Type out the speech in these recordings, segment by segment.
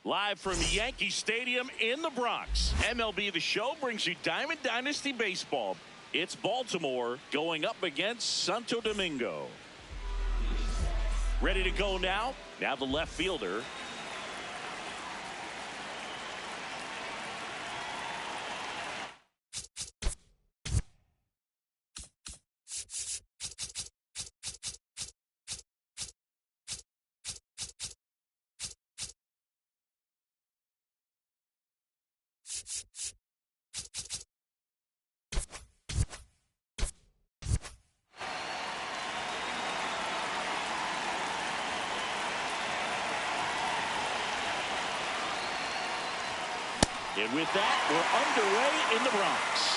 Live from Yankee Stadium in the Bronx, MLB The Show brings you Diamond Dynasty Baseball. It's Baltimore going up against Santo Domingo. Ready to go now? Now the left fielder. And with that, we're underway in the Bronx.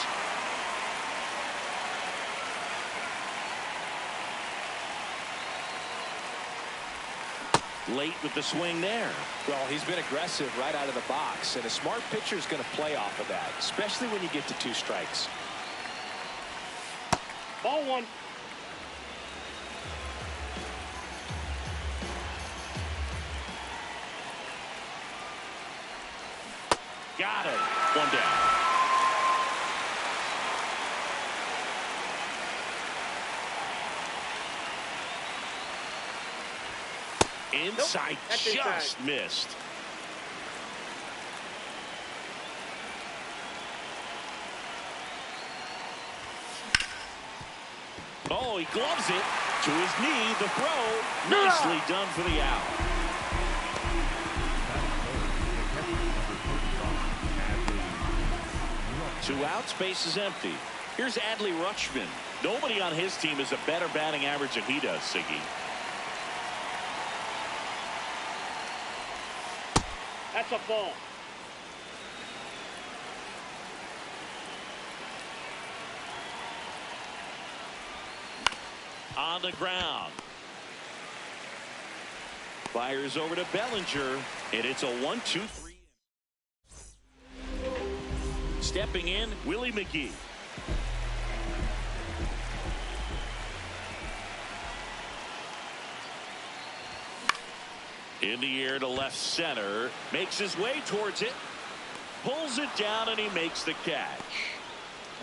Late with the swing there. Well, he's been aggressive right out of the box, and a smart pitcher is going to play off of that, especially when you get to 2 strikes. Ball 1. Got it. 1 down. Inside, nope, just missed. Oh, he gloves it to his knee. The throw, nicely done for the out. Two outs, base is empty. Here's Adley Rutschman. Nobody on his team has a better batting average than he does, Siggy. That's a ball. On the ground. Fires over to Bellinger, and it's a 1-2-3. Stepping in, Willie McGee. In the air to left center. Makes his way towards it. Pulls it down, and he makes the catch.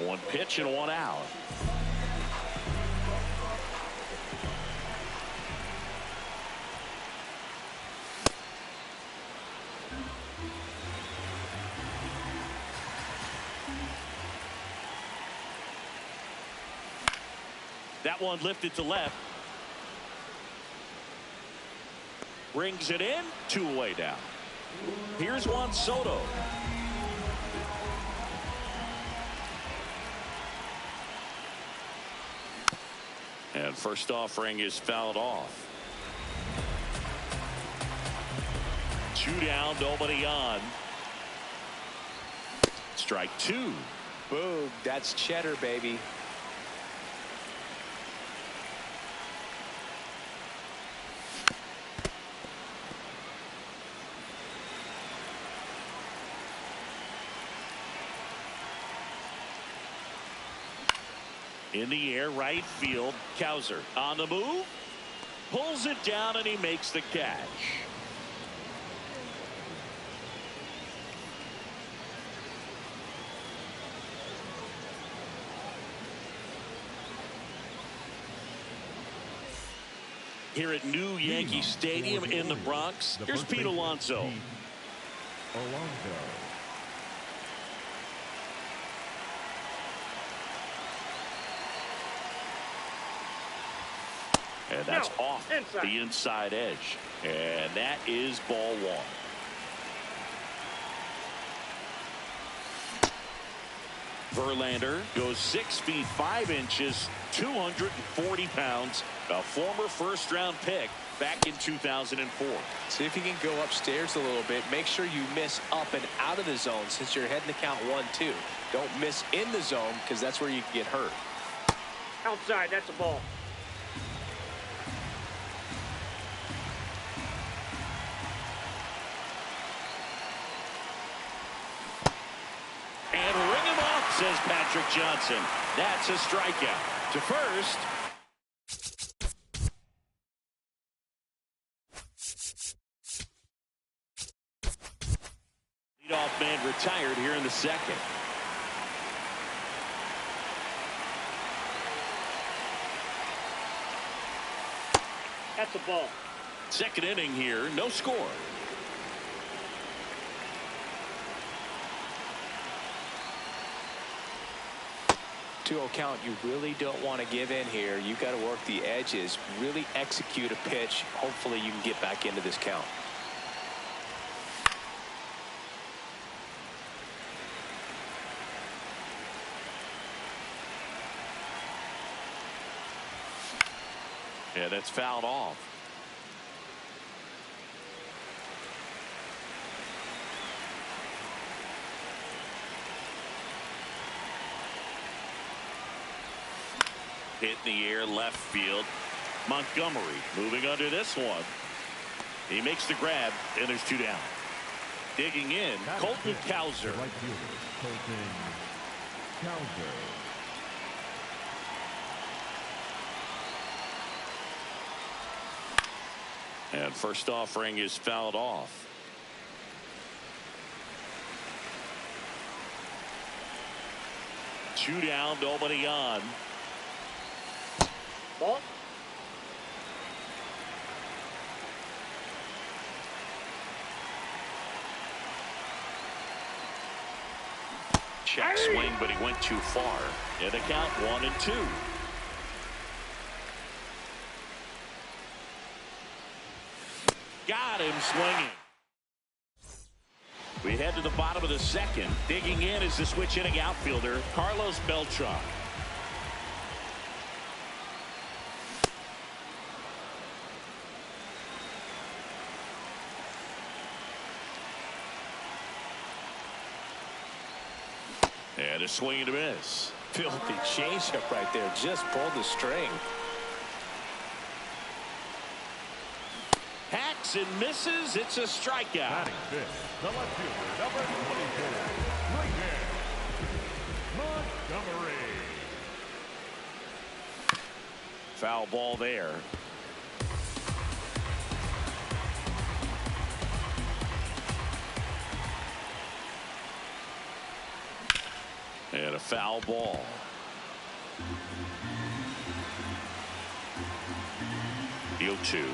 1 pitch and 1 out. That one lifted to left. Brings it in. 2 away down. Here's Juan Soto. And first offering is fouled off. 2 down, nobody on. Strike 2. Boom, that's cheddar, baby. In the air, right field. Cowser on the move. Pulls it down, and he makes the catch. Here at New Yankee Stadium in the Bronx, here's Pete Alonso. And that's off the inside edge. And that is ball 1. Verlander goes 6 feet 5 inches, 240 pounds, a former first-round pick back in 2004. See if you can go upstairs a little bit. Make sure you miss up and out of the zone since you're heading to count 1-2. Don't miss in the zone because that's where you can get hurt. Outside, that's a ball. And ring him off, says Patrick Johnson. That's a strikeout. To first. and retired here in the second. That's a ball. Second inning here, no score. 2-0 count. You really don't want to give in here. You got to work the edges, really execute a pitch. Hopefully you can get back into this count. Yeah, that's fouled off. Hit in the air, left field. Montgomery moving under this one. He makes the grab, and there's 2 down. Digging in, Colton Cowser. Right fielder, Colton Cowser. And first offering is fouled off. Two down, nobody on. Ball. Check swing, but he went too far. And the count 1-2. Got him swinging. We head to the bottom of the second. Digging in is the switch hitting outfielder, Carlos Beltran. And a swing and a miss. Filthy changeup right there. Just pulled the string. Hacks and misses. It's a strikeout. Batting fifth, the left fielder, number 24, right there, Montgomery. Foul ball there. And a foul ball. The 0-2.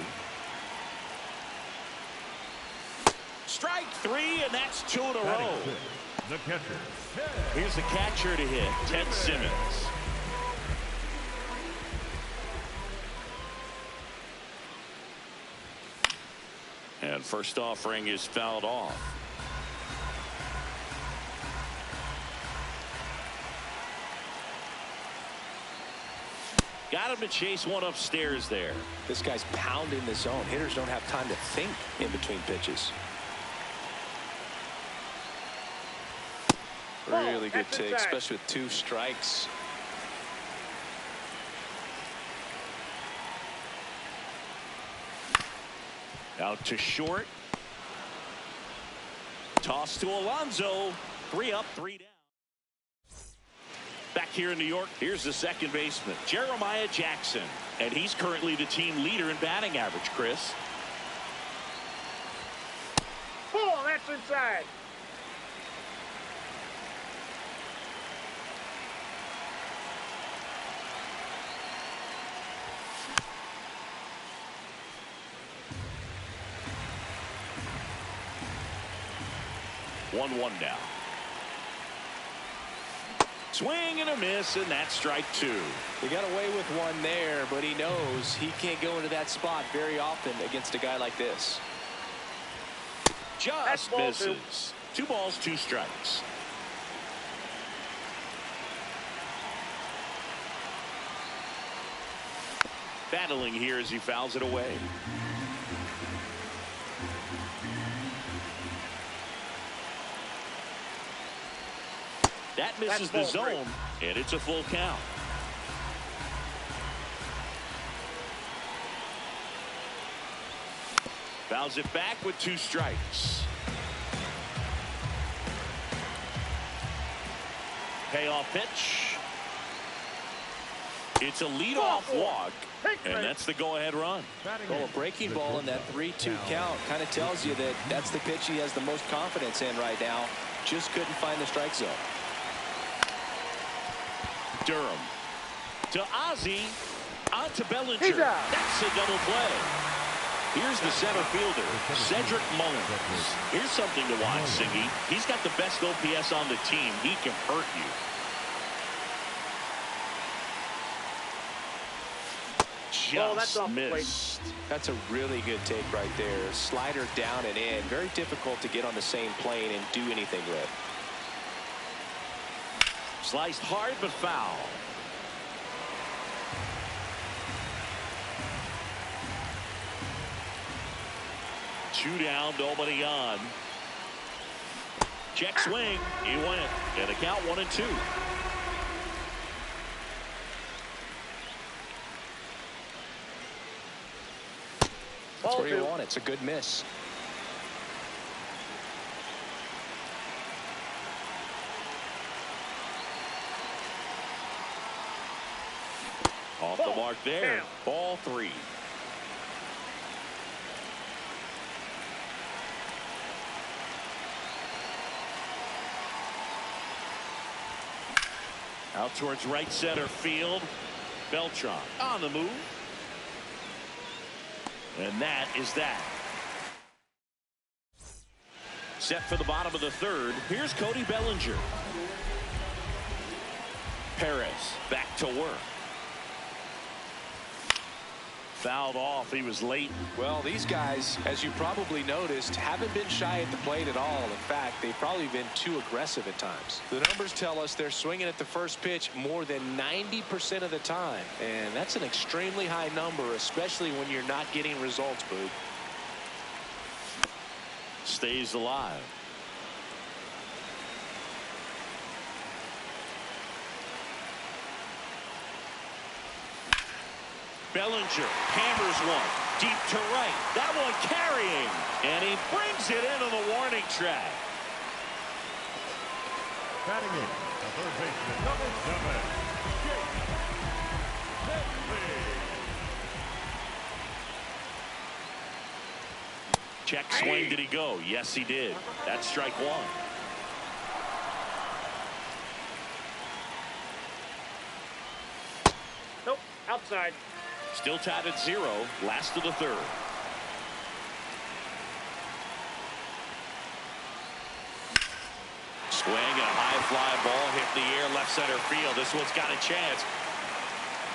Strike 3, and that's 2 in a row. The catcher. Here's the catcher to hit, Ted Simmons. And first offering is fouled off. Got him to chase one upstairs there. This guy's pounding the zone. Hitters don't have time to think in between pitches. Really good take, especially with 2 strikes. Out to short. Toss to Alonso. 3 up, 3 down. Back here in New York, here's the second baseman, Jeremiah Jackson. And he's currently the team leader in batting average, Chris. Ball, that's inside. One now. Swing and a miss, and that's strike 2. He got away with one there, but he knows he can't go into that spot very often against a guy like this. Just misses. 2 balls, 2 strikes. Battling here as he fouls it away. That misses the zone, and it's a full count. Fouls it back with 2 strikes. Payoff pitch. It's a leadoff walk, and that's the go-ahead run. Well, a breaking ball in that 3-2 count kind of tells you that that's the pitch he has the most confidence in right now. just couldn't find the strike zone. Durham to Ozzie, on to Bellinger. He's out. That's a double play. Here's the center fielder, Cedric Mullins. Here's something to watch, Siggy. He's got the best OPS on the team. He can hurt you. Just missed. That's a really good take right there. Slider down and in. Very difficult to get on the same plane and do anything with. Sliced hard but foul. Two down, nobody on. Check swing. He went. And a count 1-2. That's where you want it. It's a good miss. Off the mark there. Ball 3. Out towards right center field. Beltran on the move. And that is that. Set for the bottom of the third. Here's Cody Bellinger. Perez back to work. Fouled off. He was late. Well, these guys, as you probably noticed, haven't been shy at the plate at all. In fact, they've probably been too aggressive at times. The numbers tell us they're swinging at the first pitch more than 90% of the time. And that's an extremely high number, especially when you're not getting results, Boog. Stays alive. Bellinger hammers one deep to right. That one carrying, and he brings it into the warning track. Batting in, the third baseman, number 7. Check swing. Did he go? Yes, he did. That's strike one. Nope, outside. Still tied at 0. Last of the third. Swing and a high fly ball hit in the air left center field. This one's got a chance.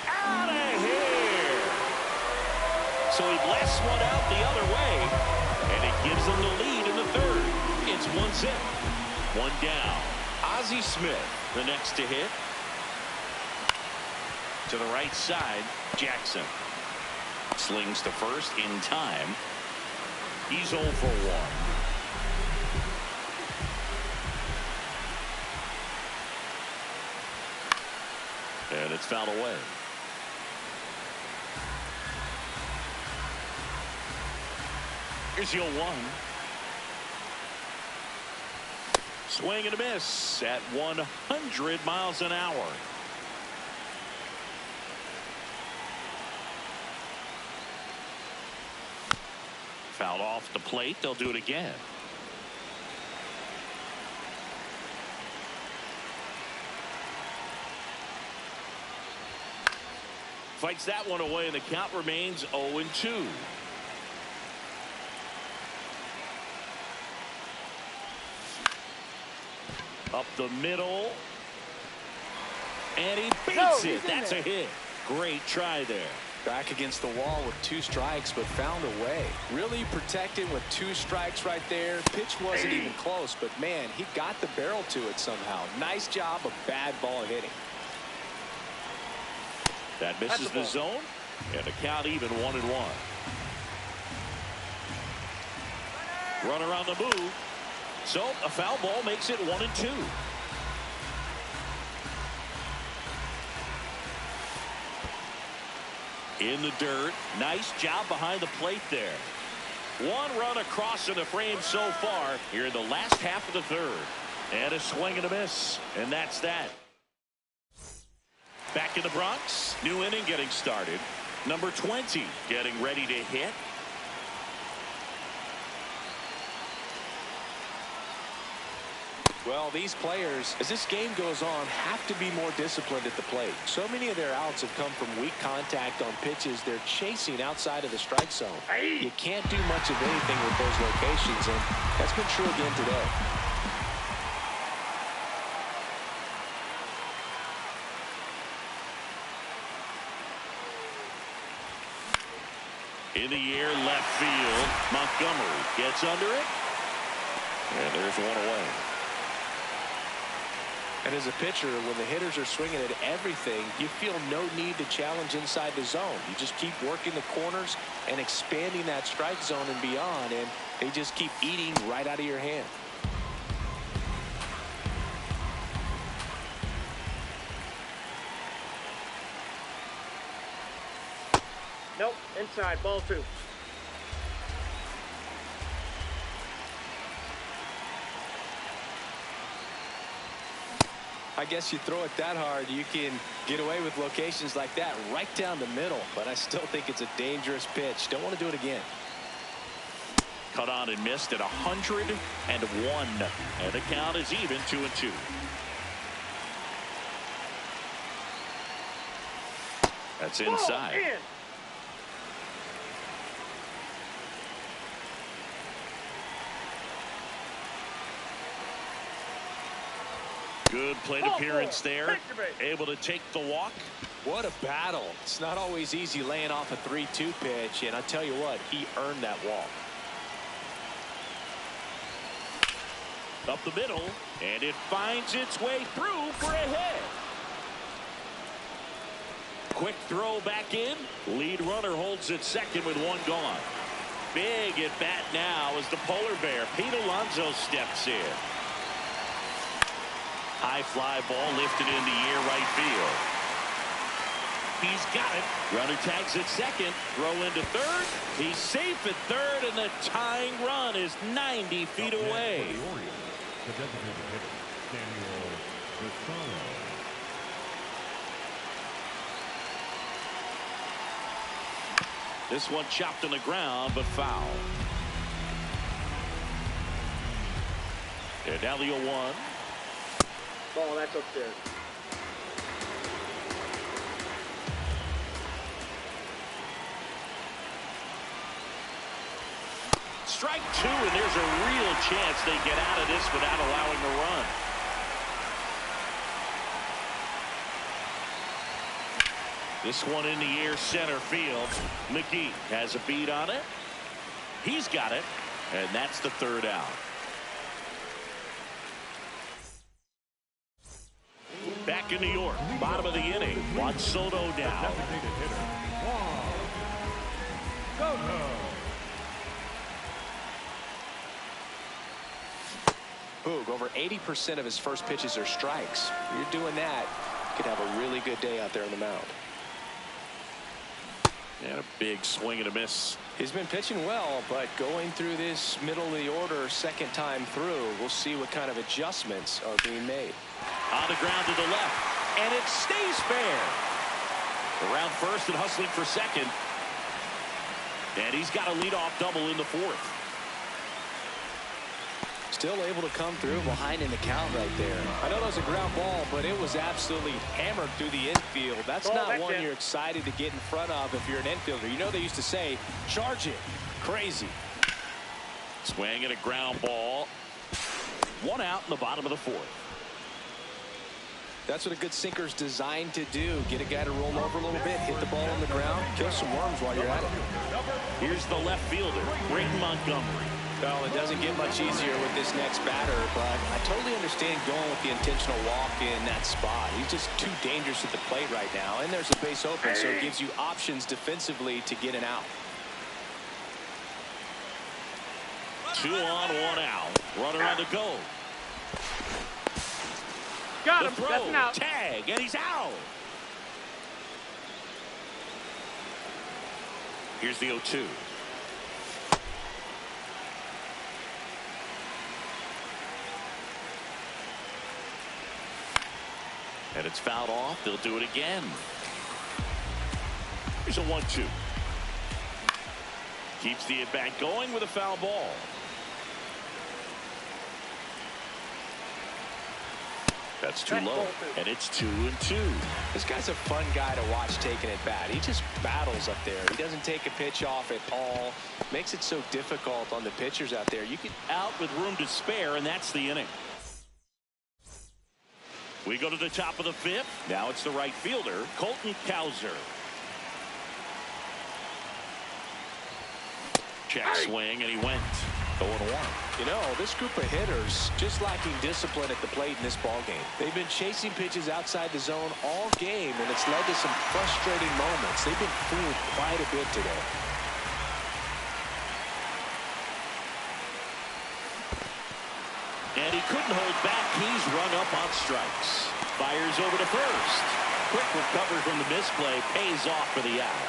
Out of here. So he blasts one out the other way, and it gives them the lead in the third. It's 1-0. One down. Ozzie Smith, the next to hit. To the right side, Jackson slings to first in time. He's 0 for 1. And it's fouled away. Here's 0-1. Swing and a miss at 100 miles an hour. Fouled off the plate. They'll do it again. Fights that one away, and the count remains 0-2. Up the middle. And he beats it. That's a hit. Great try there. Back against the wall with 2 strikes, but found a way. Really protected with 2 strikes right there. Pitch wasn't even close, but man, he got the barrel to it somehow. Nice job of bad ball hitting. That misses the zone, and the count even 1-1. Runner on the move. So a foul ball makes it 1-2. In the dirt. Nice job behind the plate there. One run across in the frame so far here in the last half of the third. And a swing and a miss. And that's that. Back in the Bronx. New inning getting started. Number 20 getting ready to hit. Well, these players, as this game goes on, have to be more disciplined at the plate. So many of their outs have come from weak contact on pitches they're chasing outside of the strike zone. You can't do much of anything with those locations, and that's been true again today. In the air, left field. Montgomery gets under it. And there's one away. And as a pitcher, when the hitters are swinging at everything, you feel no need to challenge inside the zone. You just keep working the corners and expanding that strike zone and beyond, and they just keep eating right out of your hand. Nope, inside, ball 2. I guess you throw it that hard, you can get away with locations like that right down the middle, but I still think it's a dangerous pitch. Don't want to do it again. Cut on and missed at 101, and the count is even 2-2. That's inside. Ball in. Good plate appearance there. Able to take the walk. What a battle. It's not always easy laying off a 3-2 pitch, and I tell you what, he earned that walk. Up the middle, and it finds its way through for a hit. Quick throw back in. Lead runner holds at second with one gone. Big at bat now as the polar bear, Pete Alonso, steps in. High fly ball lifted in the air, right field. He's got it. Runner tags at second. Throw into third. He's safe at third, and the tying run is 90 feet away. The designated hitter, Daniel Vassallo. This one chopped on the ground, but foul. And now the 0-1. Ball, that's upstairs. Strike 2, and there's a real chance they get out of this without allowing a run. This one in the air, center field. McGee has a beat on it. He's got it, and that's the third out. Back in New York, bottom of the inning. Juan Soto now. Designated hitter, Juan Soto. Boog, over 80% of his first pitches are strikes. You're doing that, you could have a really good day out there on the mound. And a big swing and a miss. He's been pitching well, but going through this middle of the order second time through, we'll see what kind of adjustments are being made. On the ground to the left, and it stays fair. Around first and hustling for second. And he's got a leadoff double in the fourth. Still able to come through behind in the count right there. I know that was a ground ball, but it was absolutely hammered through the infield. That's not one you're excited to get in front of if you're an infielder. You know they used to say, charge it. Crazy. Swing and a ground ball. One out in the bottom of the fourth. That's what a good sinker's designed to do. Get a guy to roll over a little bit, hit the ball on the ground, kill some worms while you're at it. Here's the left fielder, Brayton Montgomery. Well, it doesn't get much easier with this next batter, but I totally understand going with the intentional walk in that spot. He's just too dangerous at the plate right now, and there's a base open, so it gives you options defensively to get an out. 2 on, 1 out. Runner on the go. Got The him. throw, That's an out. tag, and he's out. Here's the 0-2. And it's fouled off. They'll do it again. Here's a 1-2. Keeps the at-bat going with a foul ball. That's too low, and it's 2-2. This guy's a fun guy to watch taking at bat. He just battles up there. He doesn't take a pitch off at all. Makes it so difficult on the pitchers out there. You get out with room to spare, and that's the inning. We go to the top of the fifth. Now it's the right fielder, Colton Cowser. Check swing, and he went 0-1. You know, this group of hitters just lacking discipline at the plate in this ball game. They've been chasing pitches outside the zone all game, and it's led to some frustrating moments. They've been fooled quite a bit today. And he couldn't hold back. He's run up on strikes. Fires over to first. Quick recovery from the misplay. Pays off for the out.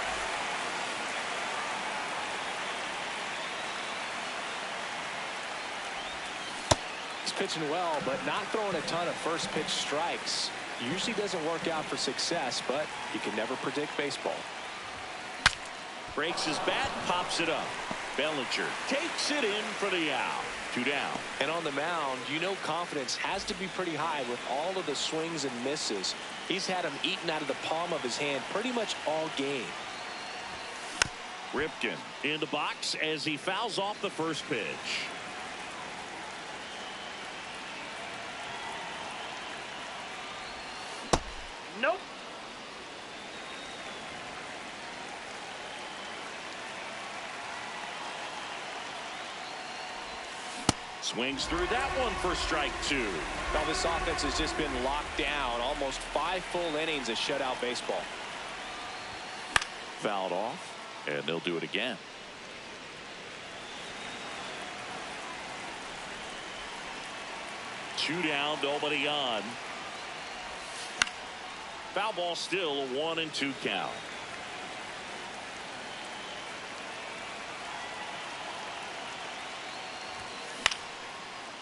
He's pitching well, but not throwing a ton of first pitch strikes. Usually doesn't work out for success, but you can never predict baseball. Breaks his bat, pops it up. Bellinger takes it in for the out. 2 down. And on the mound, you know confidence has to be pretty high with all of the swings and misses. He's had them eaten out of the palm of his hand pretty much all game. Ripken in the box as he fouls off the first pitch. Nope. Swings through that one for strike 2. Now this offense has just been locked down. Almost 5 full innings of shutout baseball. Fouled off, and they'll do it again. Two down, nobody on. Foul ball still, a 1-2 count.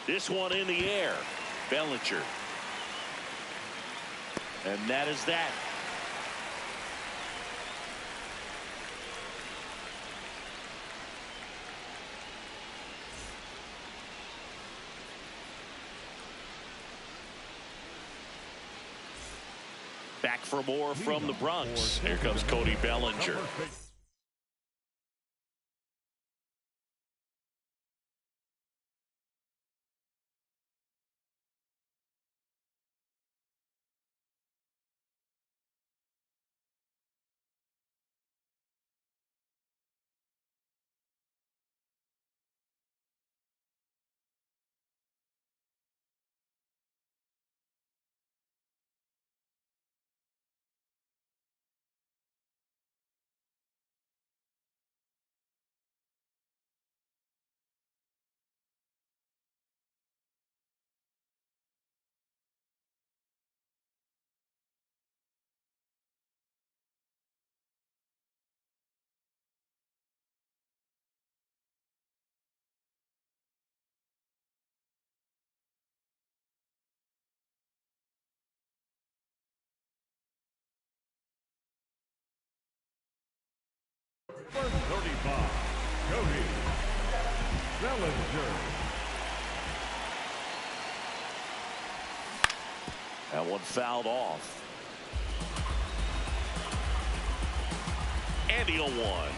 This one in the air. Bellinger. And that is that. Back for more from the Bronx. Here comes Cody Bellinger. Number 35, Cody Bellinger. That one fouled off. And he'll one.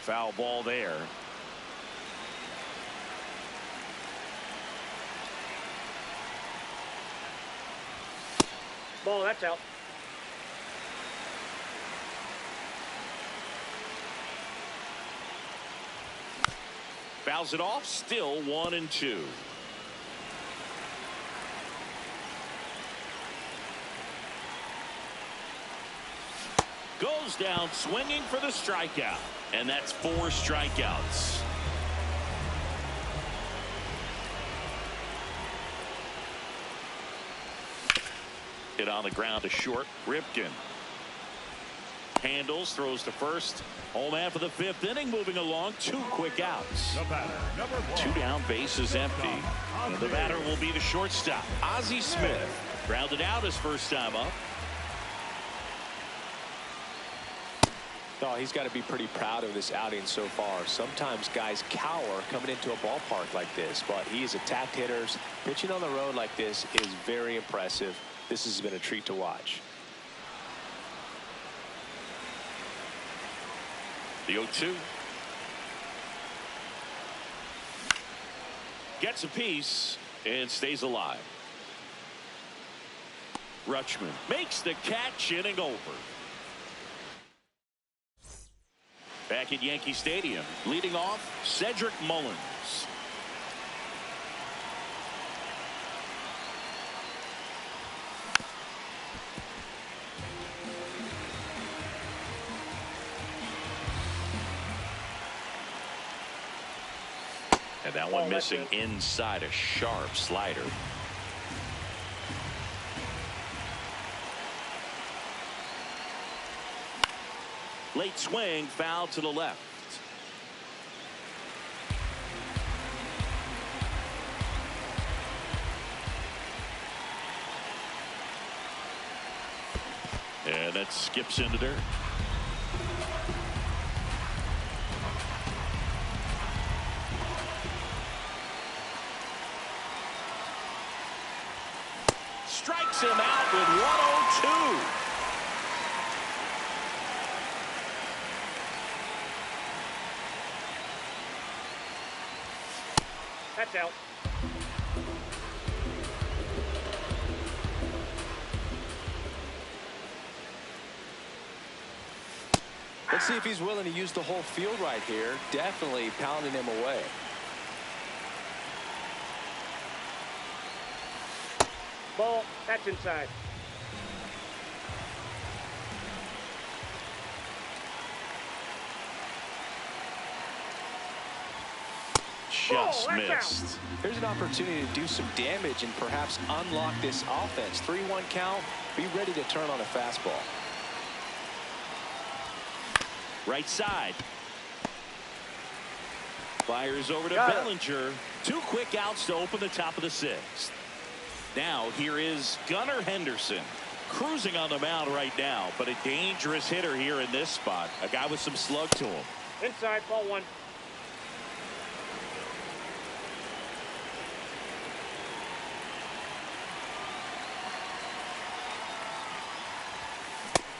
Foul ball there. Ball, that's out. Fouls it off, still 1-2. Goes down swinging for the strikeout. And that's 4 strikeouts. Hit on the ground to short. Ripken handles, throws to first. Home half of the 5th inning, moving along. 2 quick outs. The batter, number 1. 2 down, base is empty. And the batter will be the shortstop, Ozzie Smith. Grounded out his first time up. Oh, he's got to be pretty proud of this outing so far. Sometimes guys cower coming into a ballpark like this, but he has attacked hitters. Pitching on the road like this is very impressive. This has been a treat to watch. The 0-2. Gets a piece and stays alive. Rutschman makes the catch, inning over. Back at Yankee Stadium, leading off, Cedric Mullins. And that one missing inside, a sharp slider. Late swing, foul to the left. And that skips into dirt. Strikes him out with 102. That's out. Let's see if he's willing to use the whole field right here. Definitely pounding him away. Ball. That's inside. Just missed. Here's an opportunity to do some damage and perhaps unlock this offense. 3-1 count. Be ready to turn on a fastball. Right side. Fires over to Bellinger. 2 quick outs to open the top of the 6th. Now here is Gunnar Henderson. Cruising on the mound right now, but a dangerous hitter here in this spot. A guy with some slug to him. Inside, ball 1.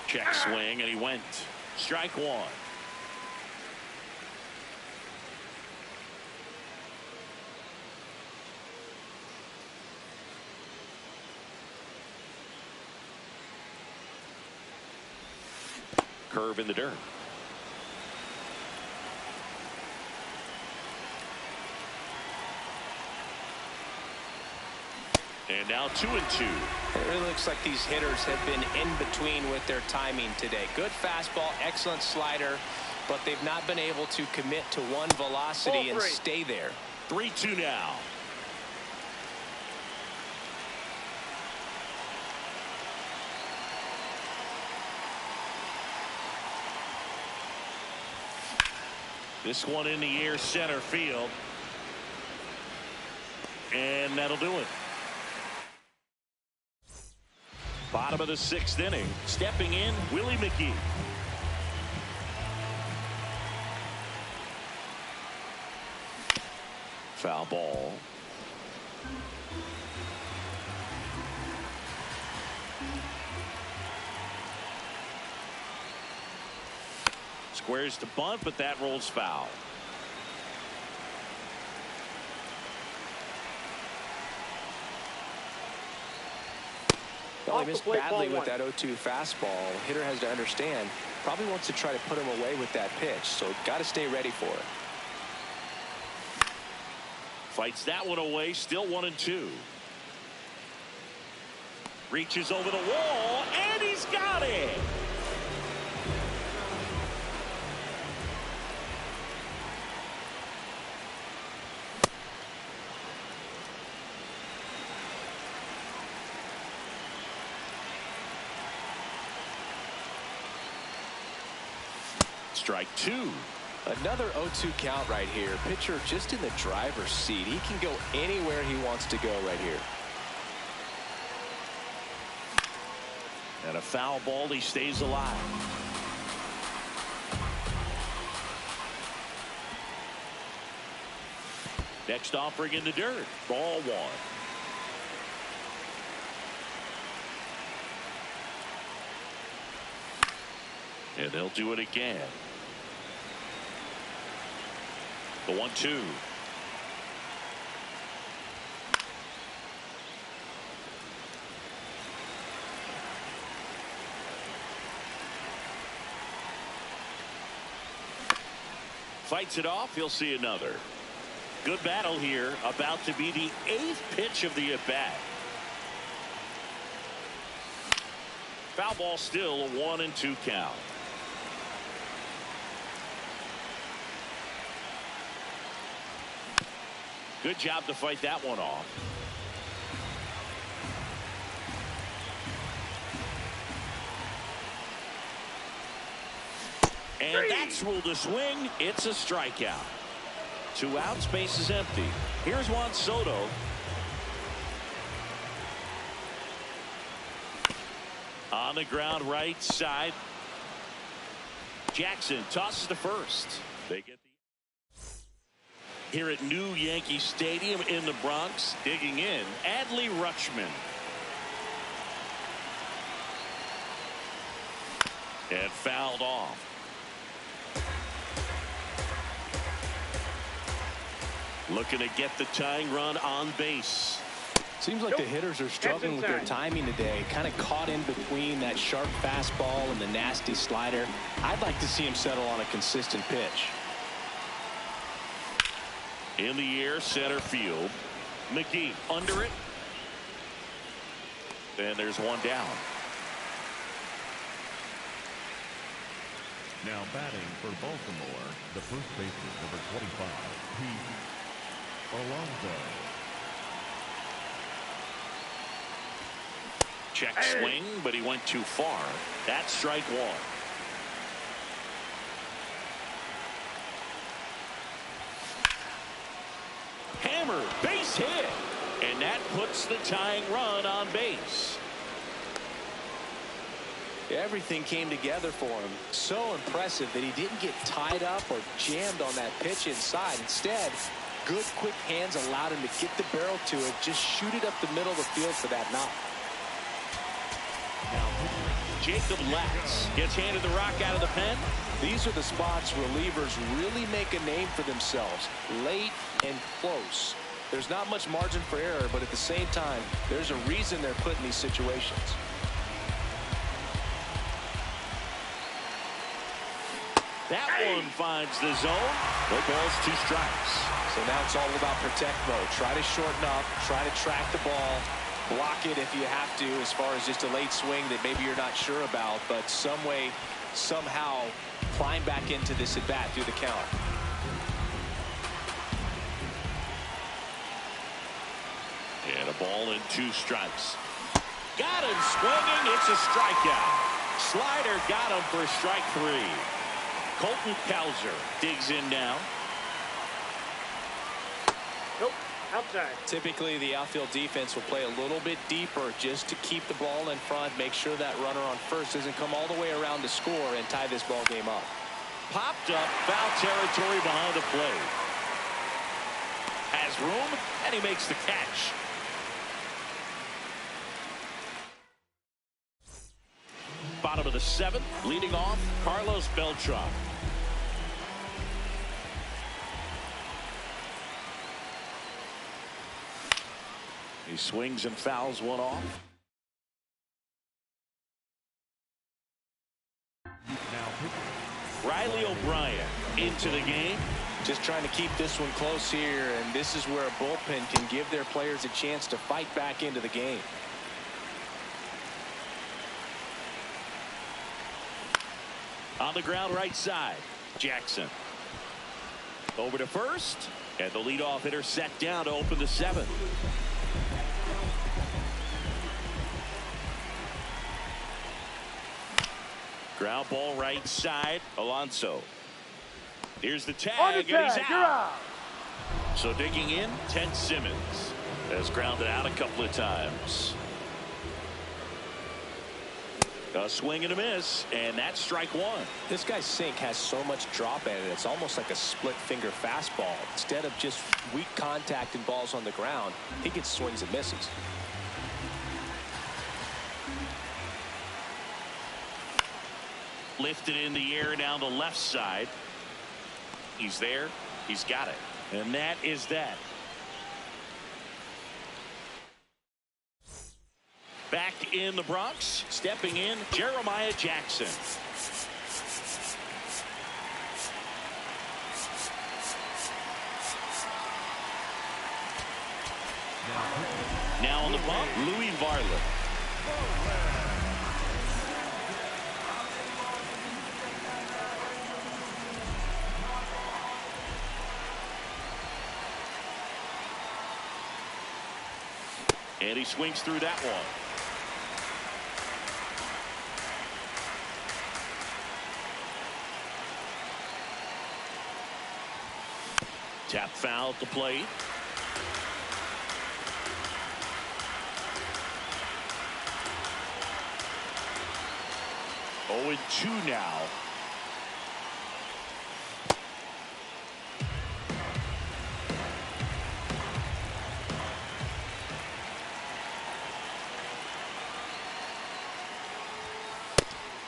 Check swing, and he went. Strike 1. Curve in the dirt. And now 2-2. It really looks like these hitters have been in between with their timing today. Good fastball, excellent slider, but they've not been able to commit to one velocity and stay there. 3-2 now. This one in the air, center field. And that'll do it. Bottom of the 6th inning. Stepping in, Willie McGee. Foul ball. Squares to bunt, but that rolls foul. Well, he missed badly with that 0-2 fastball. Hitter has to understand, probably wants to try to put him away with that pitch, so got to stay ready for it. Fights that one away, still 1-2. Reaches over the wall, and he's got it. Strike 2. Another 0-2 count right here. Pitcher just in the driver's seat. He can go anywhere he wants to go right here. And a foul ball, he stays alive. Next offering in the dirt. Ball one. And they'll do it again. The 1-2. Fights it off. He'll see another. Good battle here. About to be the 8th pitch of the at-bat. Foul ball still, a 1-2 count. Good job to fight that one off. And that's ruled a swing. It's a strikeout. 2 outs, base is empty. Here's Juan Soto. On the ground, right side. Jackson tosses to first. They get the here at New Yankee Stadium in the Bronx. Digging in, Adley Rutschman. And fouled off. Looking to get the tying run on base. Seems like the hitters are struggling with their timing today. Kind of caught in between that sharp fastball and the nasty slider. I'd like to see him settle on a consistent pitch. In the air, center field. McGee under it. And there's one down. Now batting for Baltimore, the first baseman, number 25, Pete Alonso. Check swing, but he went too far. That's strike one. Hammer, base hit. And that puts the tying run on base. Everything came together for him. So impressive that he didn't get tied up or jammed on that pitch inside. Instead, good quick hands allowed him to get the barrel to it, just shoot it up the middle of the field for that knock. Jacob Latz gets handed the rock out of the pen. These are the spots relievers really make a name for themselves. Late and close. There's not much margin for error, but at the same time, there's a reason they're put in these situations. That one finds the zone. No balls, 2 strikes. So now it's all about protect mode. Try to shorten up, try to track the ball, block it if you have to, as far as just a late swing that maybe you're not sure about, but some way, somehow climb back into this at bat through the count. And a ball and 2 strikes. Got him swinging. It's a strikeout. Slider got him for strike 3. Colton Cowser digs in now. Nope, outside. Typically, the outfield defense will play a little bit deeper just to keep the ball in front, make sure that runner on first doesn't come all the way around to score and tie this ball game up. Popped up, foul territory behind the plate. Has room, and he makes the catch. Bottom of the 7th, leading off, Carlos Beltran. He swings and fouls one off. Riley O'Brien into the game. Just trying to keep this one close here, and this is where a bullpen can give their players a chance to fight back into the game. On the ground, right side, Jackson. Over to first, and the leadoff hitter set down to open the 7th. Ground ball right side, Alonso. Here's the tag, and he's out. So digging in, Ted Simmons has grounded out a couple of times. A swing and a miss, and that's strike one. This guy's sink has so much drop in it. It's almost like a split finger fastball. Instead of just weak contact and balls on the ground, he gets swings and misses. Lifted in the air down the left side. He's there. He's got it. And that is that. Back in the Bronx, stepping in, Jeremiah Jackson. Now on the bump, Louis Varland. And he swings through that one. Tap foul at the plate. Oh, and 2 now.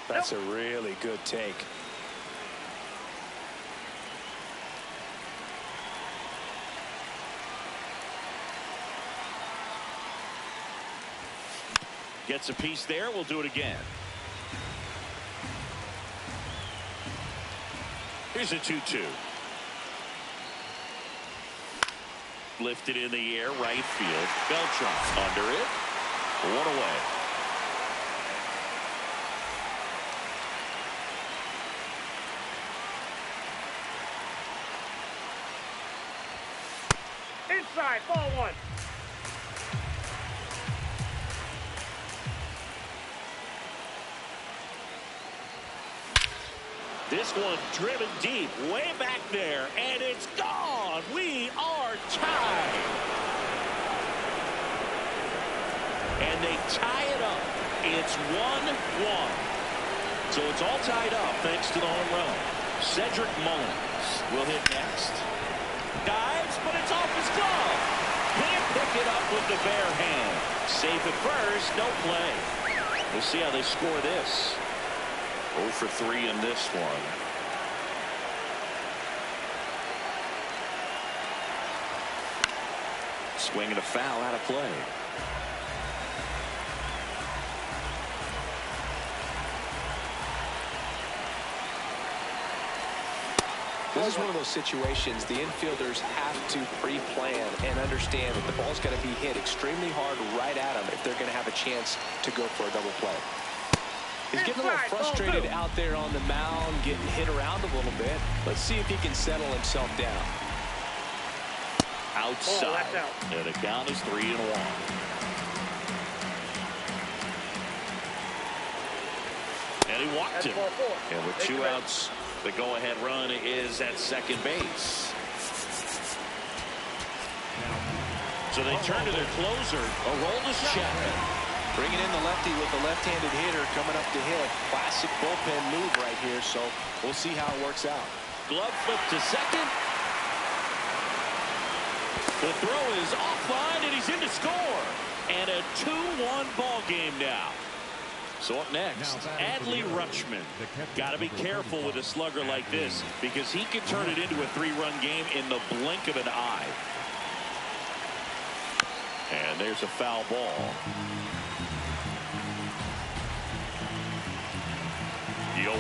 That's a really good take. Gets a piece there. We'll do it again. Here's a 2-2. Lifted in the air, right field. Beltran under it. 1 away. Inside, ball 1. This one driven deep, way back there, and it's gone. We are tied. And they tie it up. It's 1-1. So it's all tied up thanks to the home run. Cedric Mullins will hit next. Dives, but it's off his glove. Can't pick it up with the bare hand. Safe at first, no play. We'll see how they score this. 0 for 3 in this one. Swing and a foul out of play. This is one of those situations the infielders have to pre-plan and understand that the ball's got to be hit extremely hard right at them if they're going to have a chance to go for a double play. He's getting a little frustrated out there on the mound, getting hit around a little bit. Let's see if he can settle himself down. Outside. And the count is 3-1. And he walked him. And with 2 outs, the go-ahead run is at second base. So they turn to their closer, Aroldis Chapman. Bringing in the lefty with the left-handed hitter coming up to hit. Classic bullpen move right here, so we'll see how it works out. Glove flip to second. The throw is offline, and he's in to score. And a 2-1 ball game now. So up next, Adley Rutschman. Got to be careful with a slugger like this because he can turn it into a 3-run game in the blink of an eye. And there's a foul ball. 0-1.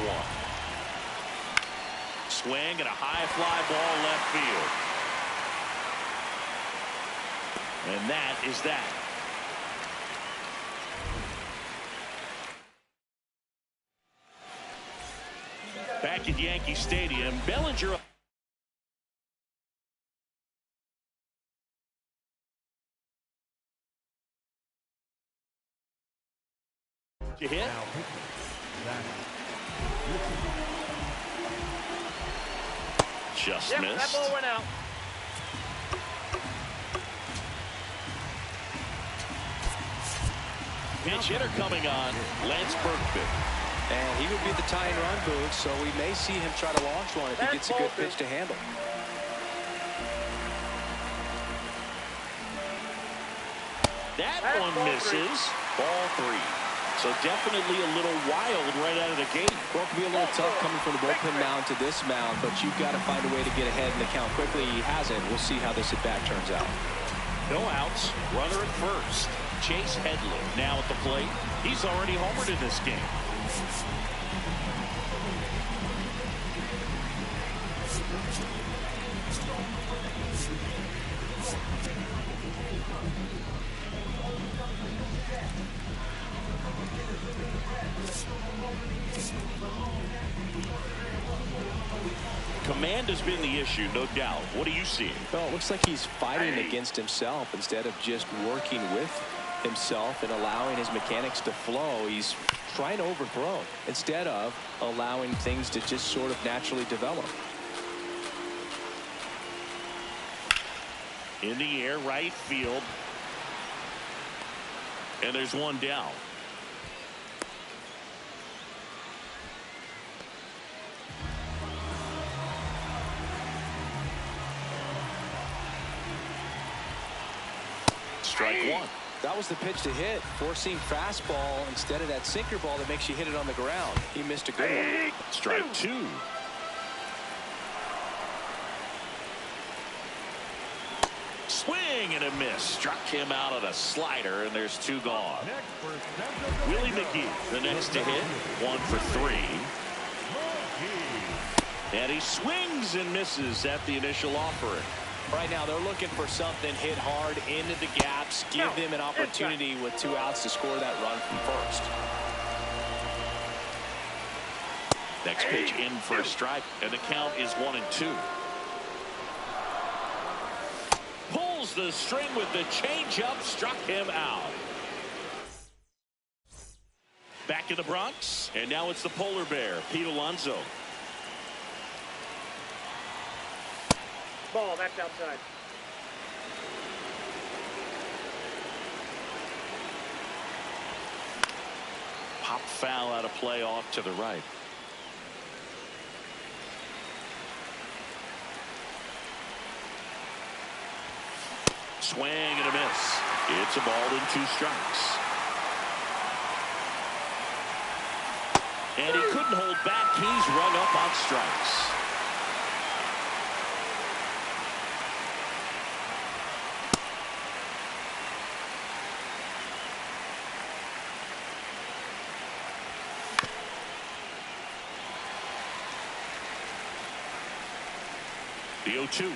Swing and a high fly ball left field. And that is that. Back at Yankee Stadium, Bellinger. You hit. Just missed. That ball went out. Pinch hitter coming on, Lance Berkman. And he would be the tying run booth, so we may see him try to launch one if he gets a good pitch to handle. That one misses. Ball 3. So definitely a little wild right out of the gate. Well, it can be a little tough coming from the bullpen mound to this mound, but you've got to find a way to get ahead in the count quickly. He hasn't. We'll see how this at-bat turns out. No outs. Runner at first. Chase Headley now at the plate. He's already homered in this game. Command has been the issue, no doubt. What do you see? Well, it looks like he's fighting against himself instead of just working with himself and allowing his mechanics to flow. He's trying to overthrow instead of allowing things to just sort of naturally develop. In the air, right field. And there's one down. Strike one. That was the pitch to hit. Four-seam fastball instead of that sinker ball that makes you hit it on the ground. He missed a good one. Strike 2. Swing and a miss. Struck him out of the slider, and there's 2 gone. Willie McGee, the next to hit. 1 for 3. And he swings and misses at the initial offering. Right now, they're looking for something hit hard into the gaps, give them an opportunity with 2 outs to score that run from first. Next pitch in for a strike, and the count is 1-2. Pulls the string with the changeup, struck him out. Back in the Bronx, and now it's the polar bear, Pete Alonso. Ball, that's outside. Pop foul out of play off to the right. Swing and a miss. It's a ball and 2 strikes. And he couldn't hold back. He's rung up on strikes. The 0-2.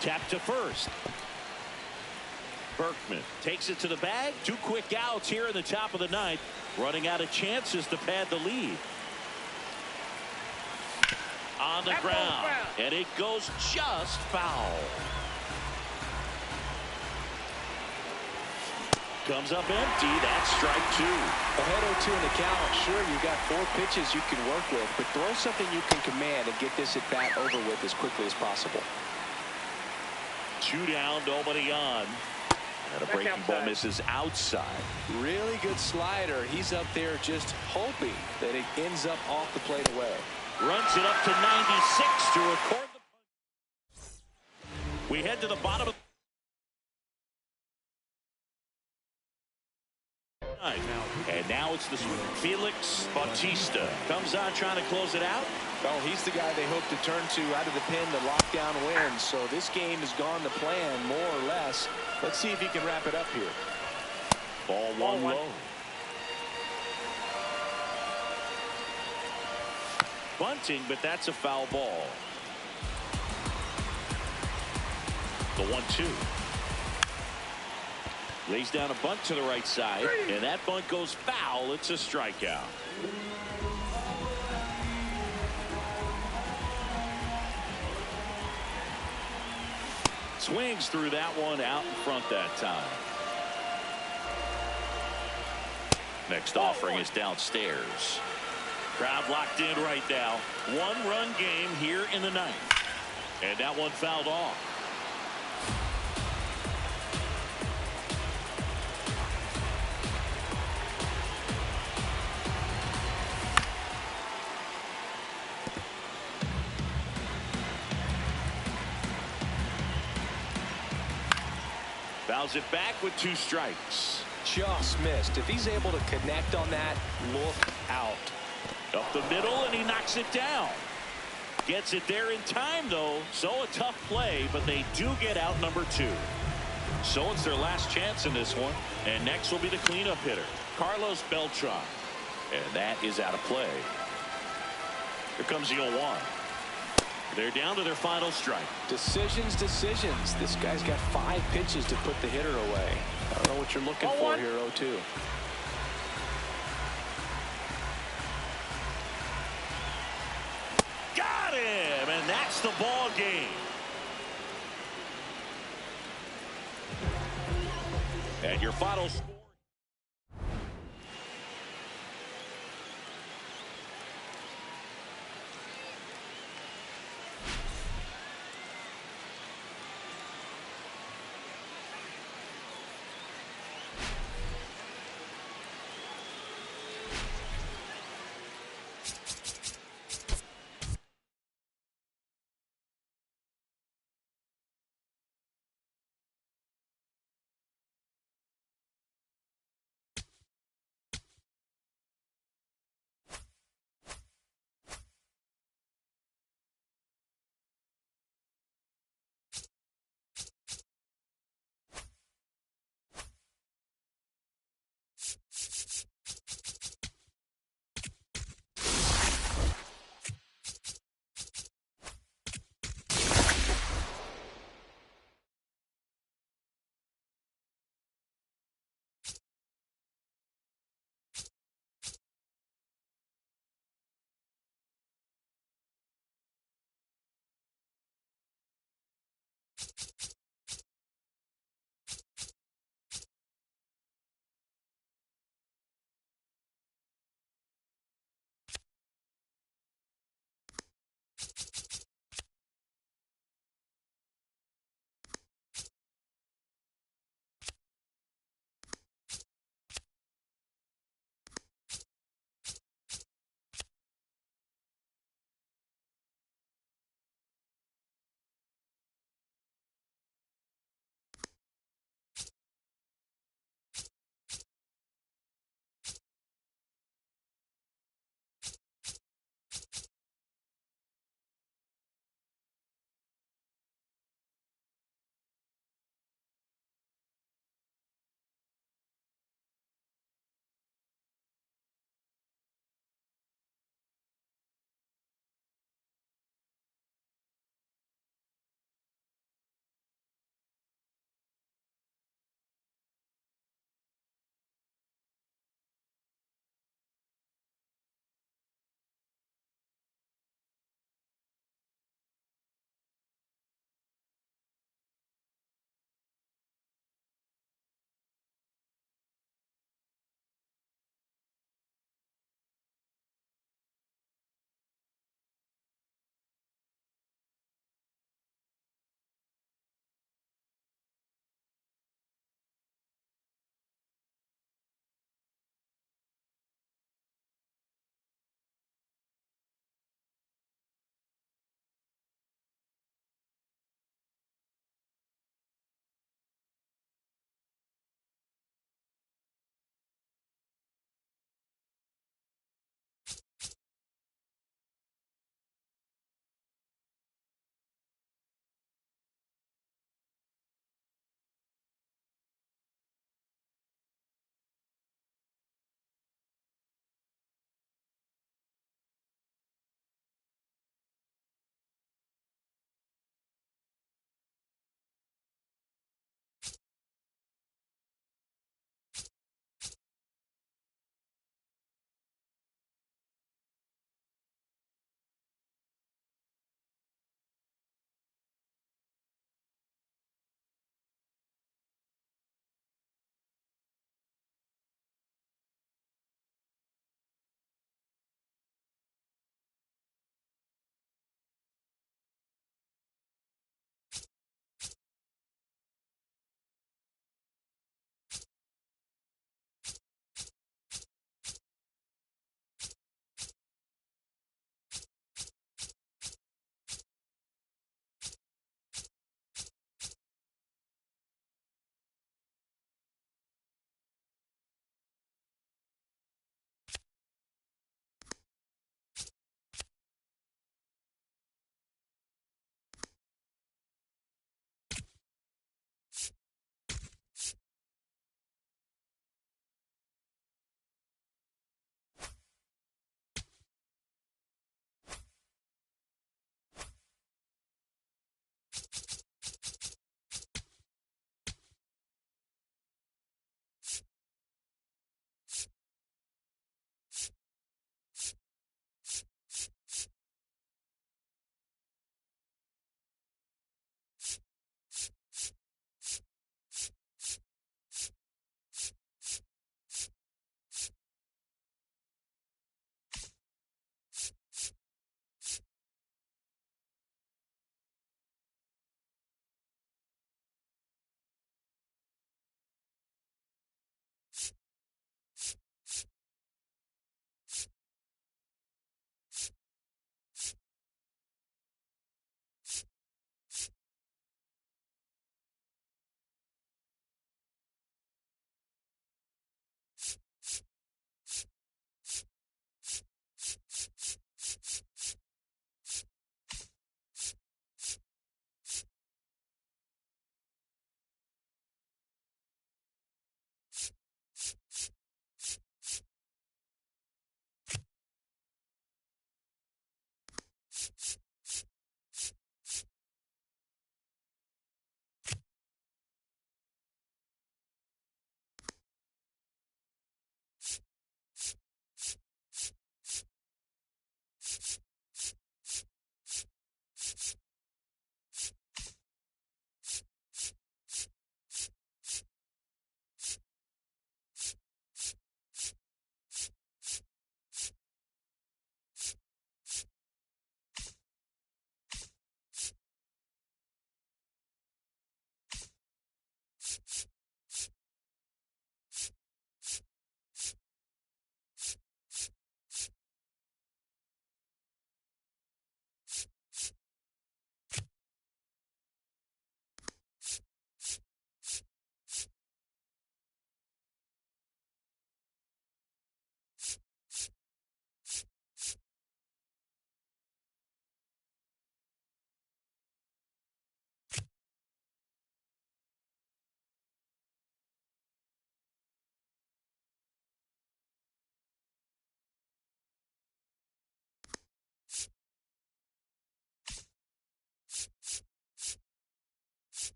Tap to first. Berkman takes it to the bag. 2 quick outs here in the top of the 9th. Running out of chances to pad the lead. On the ground. And it goes just foul. Comes up empty. That's strike 2. Ahead 0-2 in the count. Sure, you've got 4 pitches you can work with, but throw something you can command and get this at bat over with as quickly as possible. 2 down, nobody on. And a breaking ball misses outside. Really good slider. He's up there just hoping that it ends up off the plate away. Runs it up to 96 to record the punch. We head to the bottom of and now it's the Felix Bautista comes on trying to close it out. Well, he's the guy they hope to turn to out of the pen to lock down wins. So this game has gone to plan more or less. Let's see if he can wrap it up here. Ball 1 low. Bunting, but that's a foul ball. The 1-2. Lays down a bunt to the right side, and that bunt goes foul. It's a strikeout. Swings through that one out in front that time. Next offering is downstairs. Crowd locked in right now. 1-run game here in the 9th. And that one fouled off. Fouls it back with 2 strikes. Just missed. If he's able to connect on that, look out. Up the middle, and he knocks it down. Gets it there in time, though. So a tough play, but they do get out number 2. So it's their last chance in this one. And next will be the cleanup hitter, Carlos Beltran. And that is out of play. Here comes the 0-1. They're down to their final strike. Decisions. This guy's got 5 pitches to put the hitter away. I don't know what you're looking for here, 0-2. Got him, and that's the ball game. And your final score.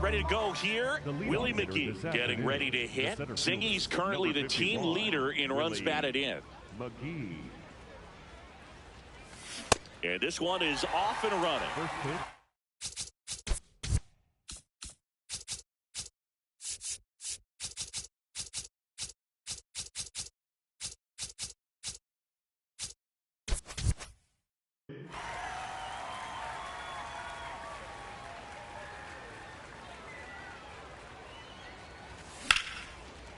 Ready to go here. Willie McGee getting ready to hit. Zingy's currently the team leader in runs batted in. McGee. And this one is off and running.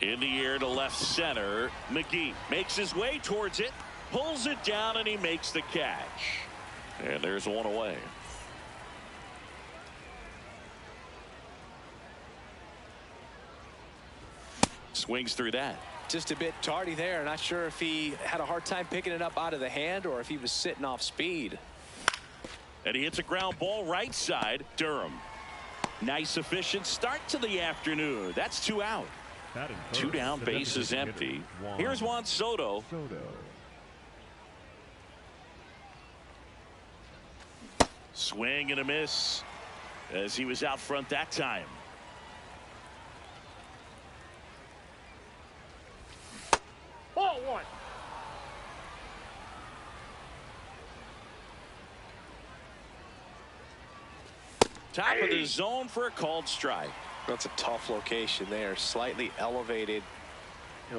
In the air to left center. McGee makes his way towards it, pulls it down, and he makes the catch. And there's one away. Swings through that. Just a bit tardy there. Not sure if he had a hard time picking it up out of the hand or if he was sitting off speed. And he hits a ground ball right side. Durham. Nice efficient start to the afternoon. That's 2 out. Two down, base is empty. Here's Juan Soto. Swing and a miss as he was out front that time. Ball one. Top of the zone for a called strike. That's a tough location there. Slightly elevated,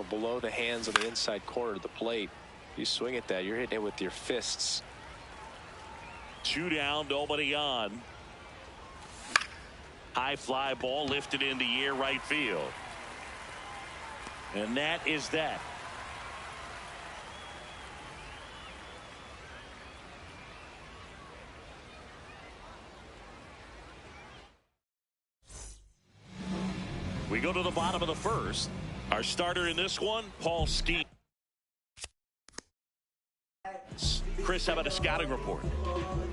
below the hands of the inside corner of the plate. You swing at that, you're hitting it with your fists. 2 down, nobody on. High fly ball lifted in the air, right field. And that is that. We go to the bottom of the first. Our starter in this one, Paul Skeet. Chris, how about a scouting report?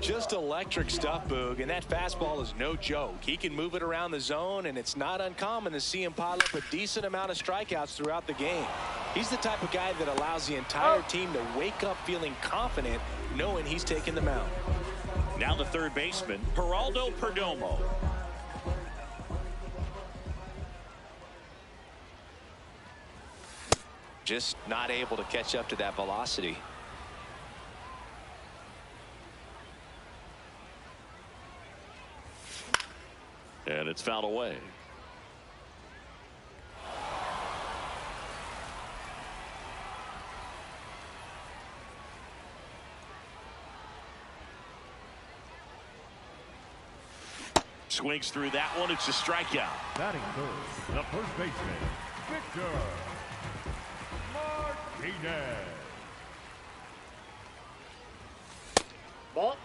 Just electric stuff, Boog, and that fastball is no joke. He can move it around the zone, and it's not uncommon to see him pile up a decent amount of strikeouts throughout the game. He's the type of guy that allows the entire team to wake up feeling confident, knowing he's taking the mound. Now the third baseman, Geraldo Perdomo. Just not able to catch up to that velocity. And it's fouled away. Swings through that one. It's a strikeout. Batting third, the first baseman, Victor Martinez. Ball.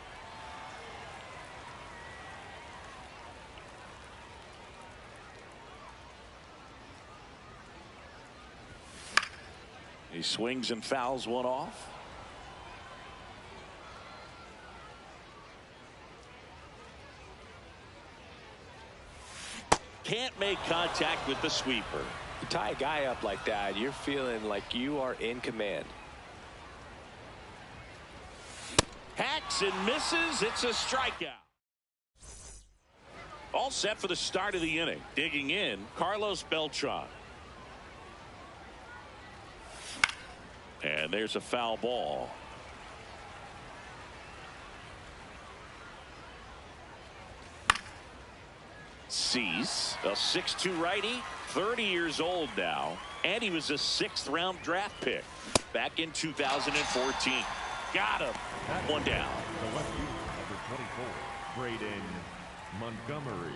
He swings and fouls one off. Can't make contact with the sweeper. You tie a guy up like that, you're feeling like you are in command. Hacks and misses. It's a strikeout. All set for the start of the inning. Digging in, Carlos Beltran. And there's a foul ball. Cease, a 6'2" righty, 30 years old now, and he was a 6th round draft pick back in 2014. Got him. One down. The left fielder, number 24, Braden Montgomery.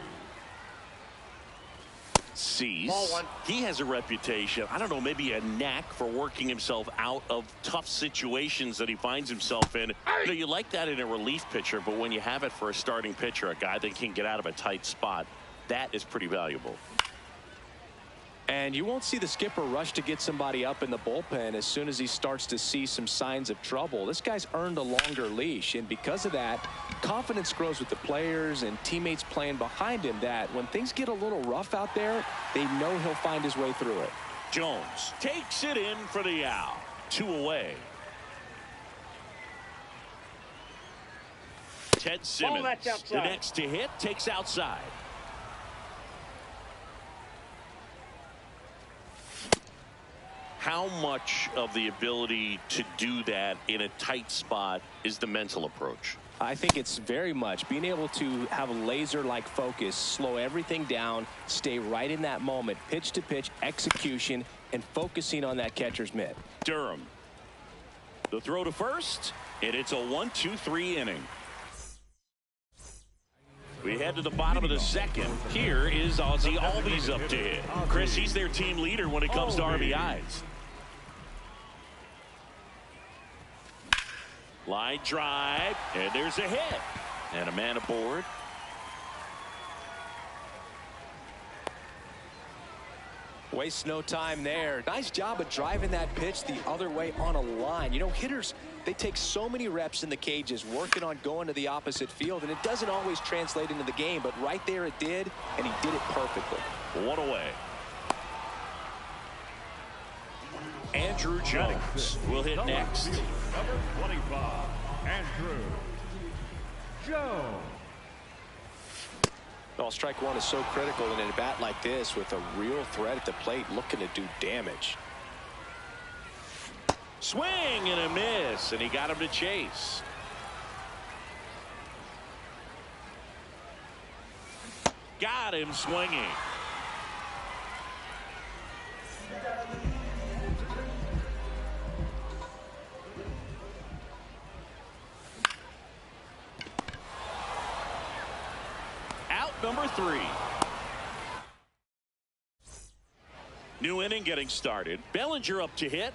Cease. Ball one. He has a reputation, I don't know, maybe a knack for working himself out of tough situations that he finds himself in. You know, you like that in a relief pitcher, but when you have it for a starting pitcher, a guy that can get out of a tight spot, that is pretty valuable. And you won't see the skipper rush to get somebody up in the bullpen as soon as he starts to see some signs of trouble. This guy's earned a longer leash, and because of that, confidence grows with the players and teammates playing behind him, that when things get a little rough out there, they know he'll find his way through it. Jones takes it in for the out. 2 away. Ted Simmons, the next to hit, takes outside. How much of the ability to do that in a tight spot is the mental approach? I think it's very much being able to have a laser-like focus, slow everything down, stay right in that moment, pitch to pitch execution, and focusing on that catcher's mitt. Durham. The throw to first, and it's a 1-2-3 inning. We head to the bottom of the second. Here is Ozzie Albies up to hit. Chris, he's their team leader when it comes to RBIs. Line drive, and there's a hit. And a man aboard. Waste no time there. Nice job of driving that pitch the other way on a line. You know, hitters, they take so many reps in the cages working on going to the opposite field, and it doesn't always translate into the game, but right there it did, and he did it perfectly. 1 away. Andrew Jones will hit next. Number 25, Andrew Jones. Well, strike one is so critical in a bat like this with a real threat at the plate looking to do damage. Swing and a miss, and he got him to chase. Got him swinging. number 3. New inning getting started. Bellinger up to hit.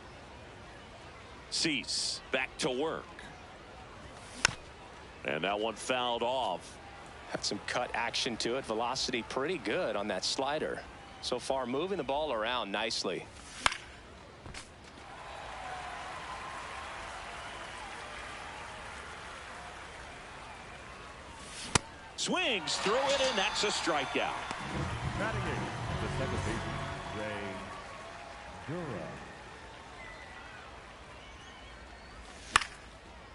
Cease back to work. And that one fouled off. Had some cut action to it. Velocity pretty good on that slider. So far moving the ball around nicely. Swings through it, and that's a strikeout. Batting in the second baseman, Jugando.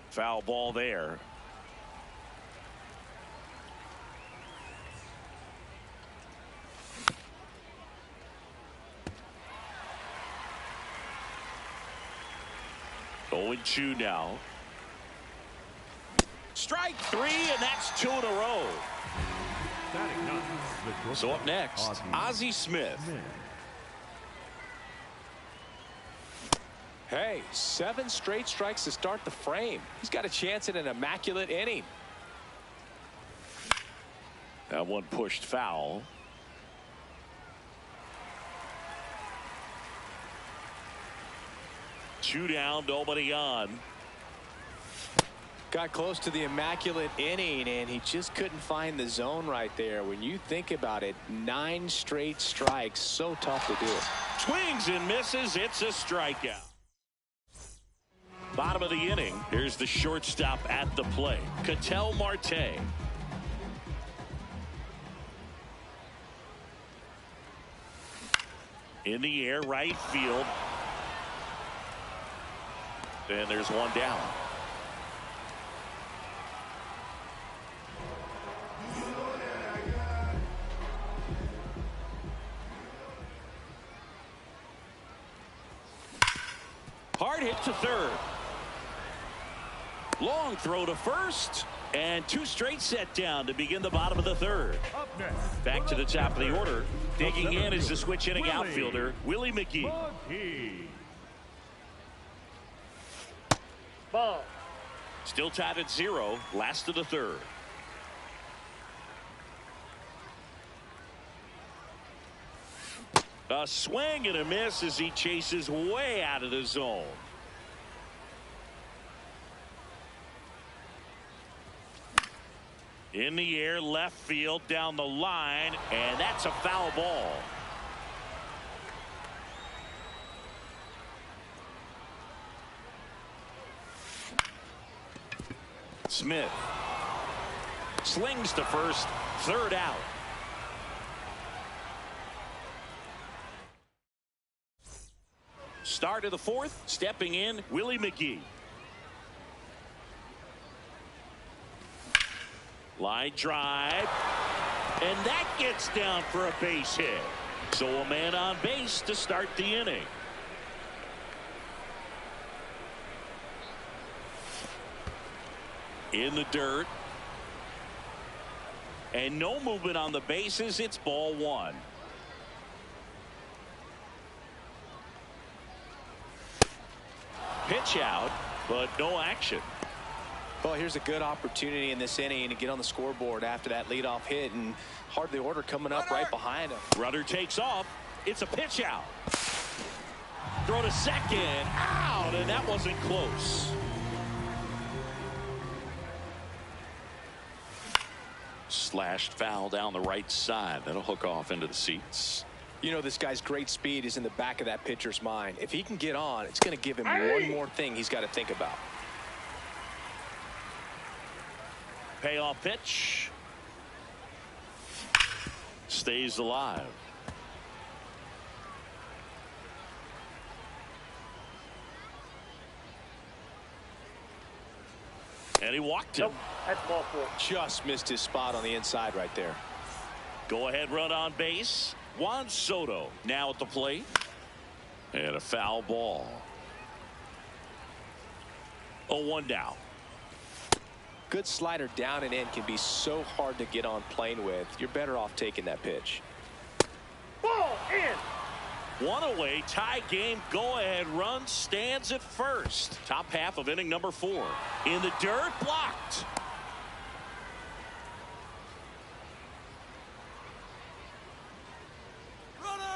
Foul ball there. Going 2 now. Strike 3, and that's 2 in a row. Batting ninth, the So up next, Ozzie Smith. Hey, 7 straight strikes to start the frame. He's got a chance at an immaculate inning. That one pushed foul. Two down, nobody on. Got close to the immaculate inning, and he just couldn't find the zone right there. When you think about it, 9 straight strikes, so tough to do. Swings and misses. It's a strikeout. Bottom of the inning. Here's the shortstop at the plate, Ketel Marte. In the air, right field. And there's one down. Hard hit to third. Long throw to first. And 2 straight set down to begin the bottom of the third. Up next, Back to the top of the order. Digging in is the switch hitting Willie outfielder, Willie McGee. Ball. Still tied at 0, last of the third. A swing and a miss as he chases way out of the zone. In the air, left field, down the line, and that's a foul ball. Smith slings to first, third out. Start of the fourth, stepping in, Willie McGee. Line drive, and that gets down for a base hit. So a man on base to start the inning. In the dirt. And no movement on the bases. It's ball 1. Pitch out, but no action. Well, here's a good opportunity in this inning to get on the scoreboard after that leadoff hit, and hardly order coming up right behind him. Rudder takes off. It's a pitch out. Throw to second. Out, and that wasn't close. Slashed foul down the right side. That'll hook off into the seats. You know, this guy's great speed is in the back of that pitcher's mind. If he can get on, it's going to give him one more thing he's got to think about. Payoff pitch. Stays alive. And he walked him. Nope, that's ball 4. Just missed his spot on the inside right there. Go ahead run on base. Juan Soto now at the plate. And a foul ball. 0-1 down. Good slider down and in can be so hard to get on plane with. You're better off taking that pitch. Ball in. 1 away, tie game, go ahead run stands at first. Top half of inning number 4. In the dirt, blocked.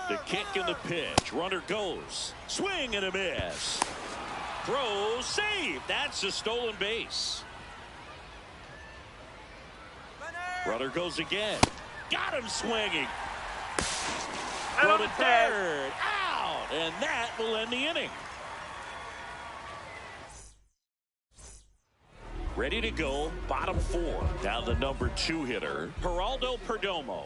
The kick and the pitch. Runner goes. Swing and a miss. Throw, save. That's a stolen base. Runner goes again. Got him swinging. Throw to third. Out. And that will end the inning. Ready to go. Bottom four. Down the number 2 hitter, Geraldo Perdomo.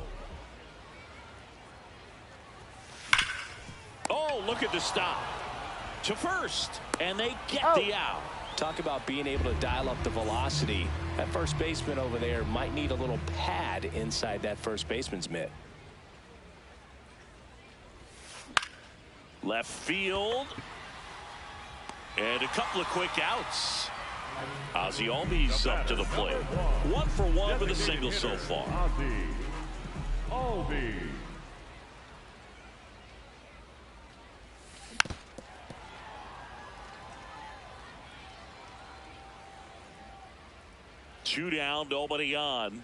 Oh, look at the stop. To first. And they get the out. Talk about being able to dial up the velocity. That first baseman over there might need a little pad inside that first baseman's mitt. Left field. And a couple of quick outs. Ozzie Albies up to the plate. 1 for 1 with a single so far. Albies. 2 down, nobody on.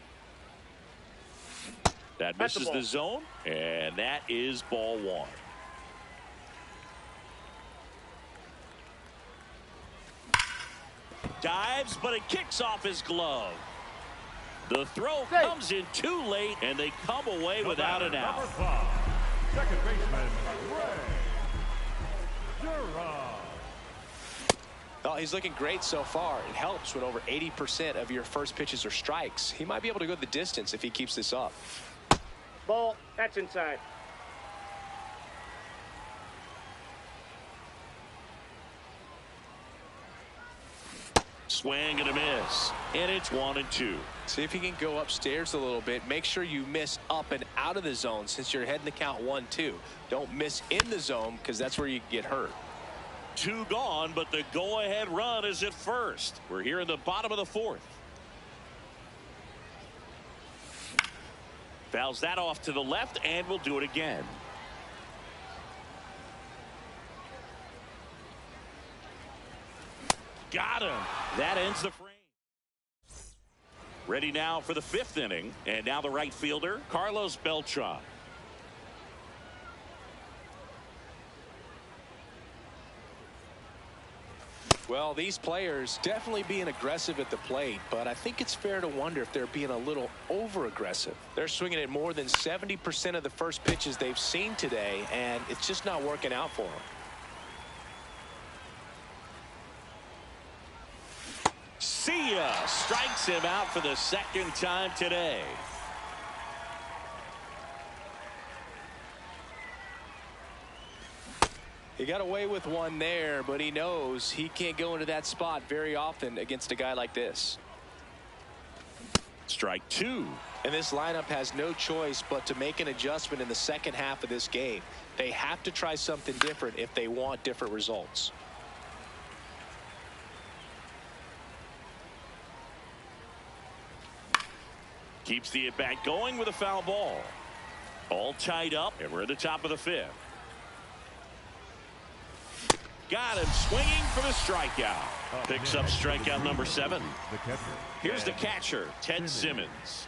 That misses the zone, and that is ball 1. Dives, but it kicks off his glove. The throw comes in too late, and they come away without an out. Number 5, second baseman, Jugando. Oh, he's looking great so far. It helps when over 80% of your first pitches are strikes. He might be able to go the distance if he keeps this up. Ball. That's inside. Swing and a miss. And it's 1-2. See if he can go upstairs a little bit. Make sure you miss up and out of the zone since you're heading the count 1-2. Don't miss in the zone because that's where you get hurt. 2 gone, but the go-ahead run is at first. We're here in the bottom of the 4th. Fouls that off to the left, and we'll do it again. Got him. That ends the frame. Ready now for the 5th inning, and now the right fielder, Carlos Beltran. Well, these players definitely being aggressive at the plate, but I think it's fair to wonder if they're being a little over-aggressive. They're swinging at more than 70% of the first pitches they've seen today, and it's just not working out for them. See ya. Strikes him out for the 2nd time today. He got away with one there, but he knows he can't go into that spot very often against a guy like this. Strike 2. And this lineup has no choice but to make an adjustment in the second half of this game. They have to try something different if they want different results. Keeps the at-bat going with a foul ball. All tied up, and we're at the top of the 5th. Got him swinging for the strikeout. Picks up strikeout number 7. Here's the catcher, Ted Simmons.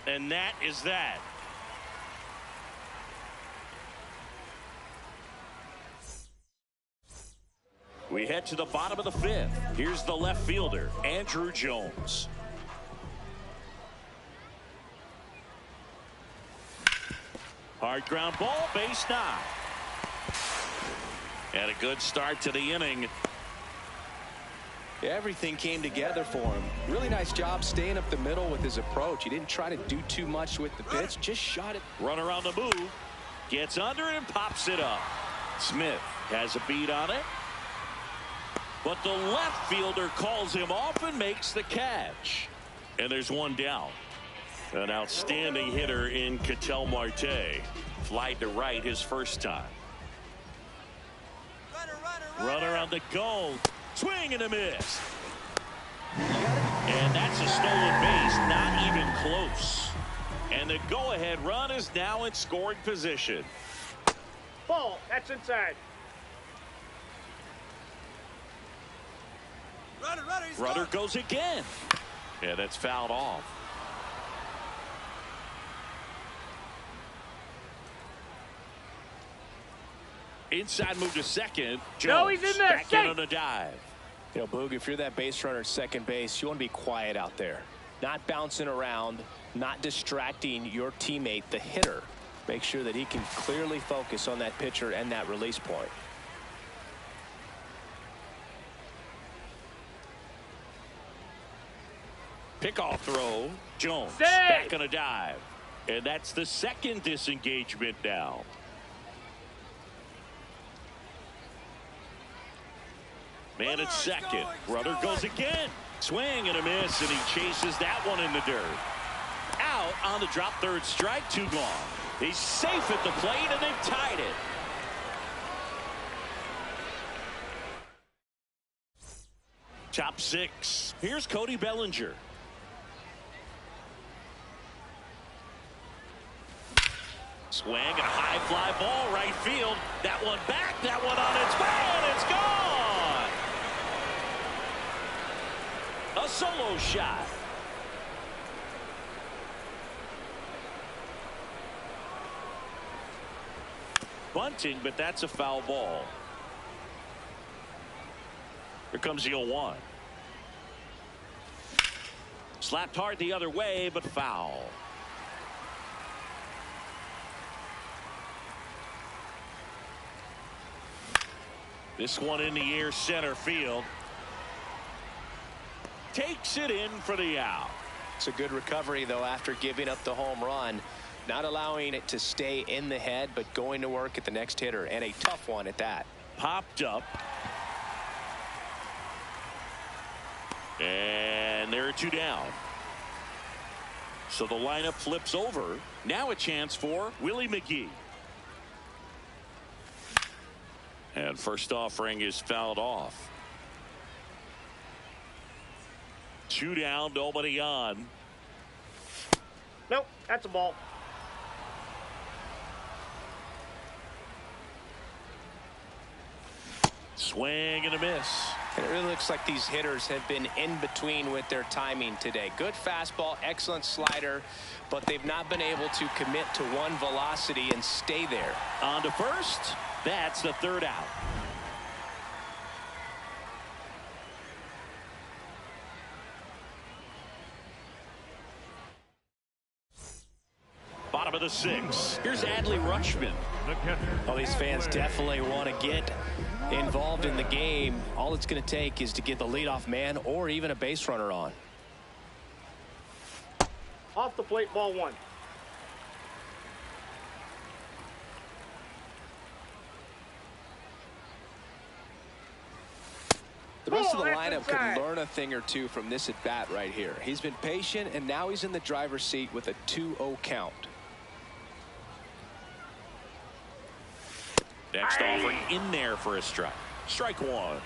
And that is that. We head to the bottom of the 5th. Here's the left fielder, Andrew Jones. Hard ground ball, base knock. And a good start to the inning. Everything came together for him. Really nice job staying up the middle with his approach. He didn't try to do too much with the pitch, just shot it. Runner on the move. Gets under it and pops it up. Smith has a beat on it. But the left fielder calls him off and makes the catch. And there's one down. An outstanding hitter in Ketel Marte. Flied to right his first time. Runner on the go. Swing and a miss. And that's a stolen base. Not even close. And the go-ahead run is now in scoring position. Ball. That's inside. Runner goes again. Yeah, that's fouled off. Inside move to second. Jones No, he's in there. back in on a dive. You know, Boog, if you're that base runner at second base, you want to be quiet out there. Not bouncing around, not distracting your teammate, the hitter. Make sure that he can clearly focus on that pitcher and that release point. Pickoff throw. Jones Save! back on a dive. And that's the second disengagement now. Man at second. Runner goes again. Swing and a miss, and he chases that one in the dirt. Out on the drop, third strike, 2 gone. He's safe at the plate, and they've tied it. Top 6. Here's Cody Bellinger. Swing and a high fly ball right field. That one back, that one on its way, and it's gone. A solo shot. Bunting, but that's a foul ball. Here comes the 0-1. Slapped hard the other way, but foul. This one in the air, center field. Takes it in for the out. It's a good recovery, though, after giving up the home run. Not allowing it to stay in the head, but going to work at the next hitter, and a tough one at that. Popped up. And there are 2 down. So the lineup flips over. Now a chance for Willie McGee. And first offering is fouled off. 2 down, nobody on. Nope, that's a ball. Swing and a miss. And it really looks like these hitters have been in between with their timing today. Good fastball, excellent slider, but they've not been able to commit to one velocity and stay there. On to first. That's the 3rd out. Bottom of the 6th. Here's Adley Rutschman. The catcher. Well, these fans definitely want to get involved in the game. All it's going to take is to get the leadoff man or even a base runner on. Off the plate, ball 1. The rest of the that's lineup inside. can learn a thing or two from this at bat right here. He's been patient, and now he's in the driver's seat with a 2-0 count. Next offering in there for a strike. Strike 1.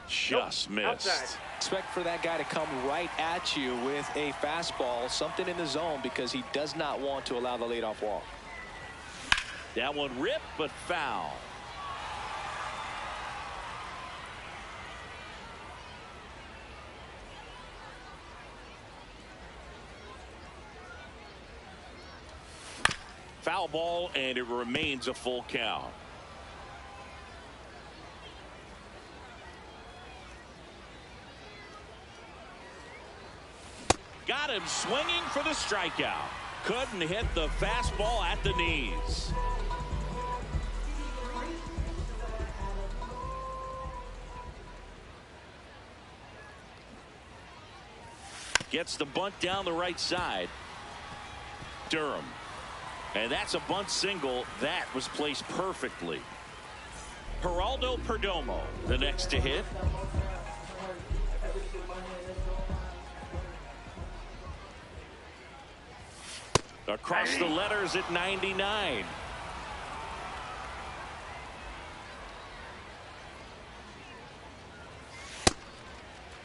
Just missed. Outside. Expect for that guy to come right at you with a fastball, something in the zone, because he does not want to allow the leadoff walk. That one ripped, but foul. Foul ball, and it remains a full count. Got him swinging for the strikeout. Couldn't hit the fastball at the knees. Gets the bunt down the right side. Durham. And that's a bunt single that was placed perfectly. Geraldo Perdomo, the next to hit. Across the letters at 99.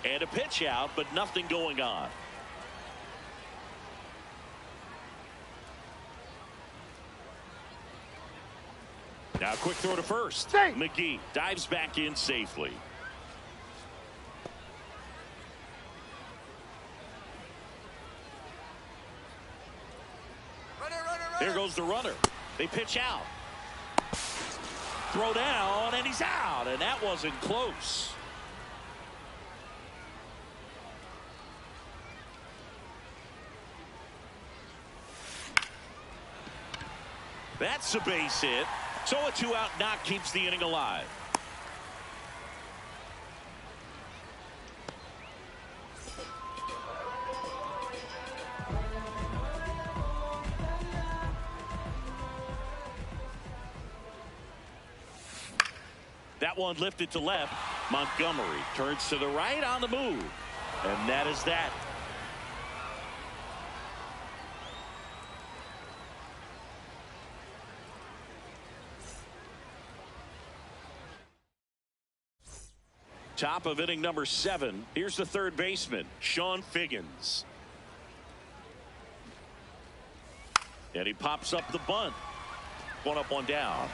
And a pitch out, but nothing going on. Now quick throw to first. Hey. McGee dives back in safely. There goes the runner. They pitch out. Throw down, and he's out, and that wasn't close. That's a base hit. So a 2-out knock keeps the inning alive. That one lifted to left. Montgomery turns to the right on the move. And that is that. Top of inning number 7. Here's the third baseman, Sean Figgins. And he pops up the bunt. 1 up, 1 down.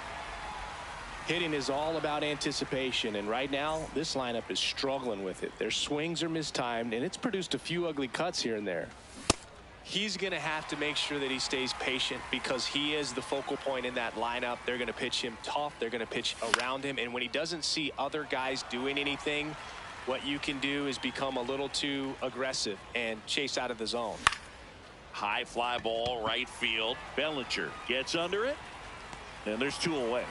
Hitting is all about anticipation, and right now this lineup is struggling with it. Their swings are mistimed, and it's produced a few ugly cuts here and there. He's going to have to make sure that he stays patient because he is the focal point in that lineup. They're going to pitch him tough. They're going to pitch around him, and when he doesn't see other guys doing anything, what you can do is become a little too aggressive and chase out of the zone. High fly ball, right field. Bellinger gets under it, and there's 2 away.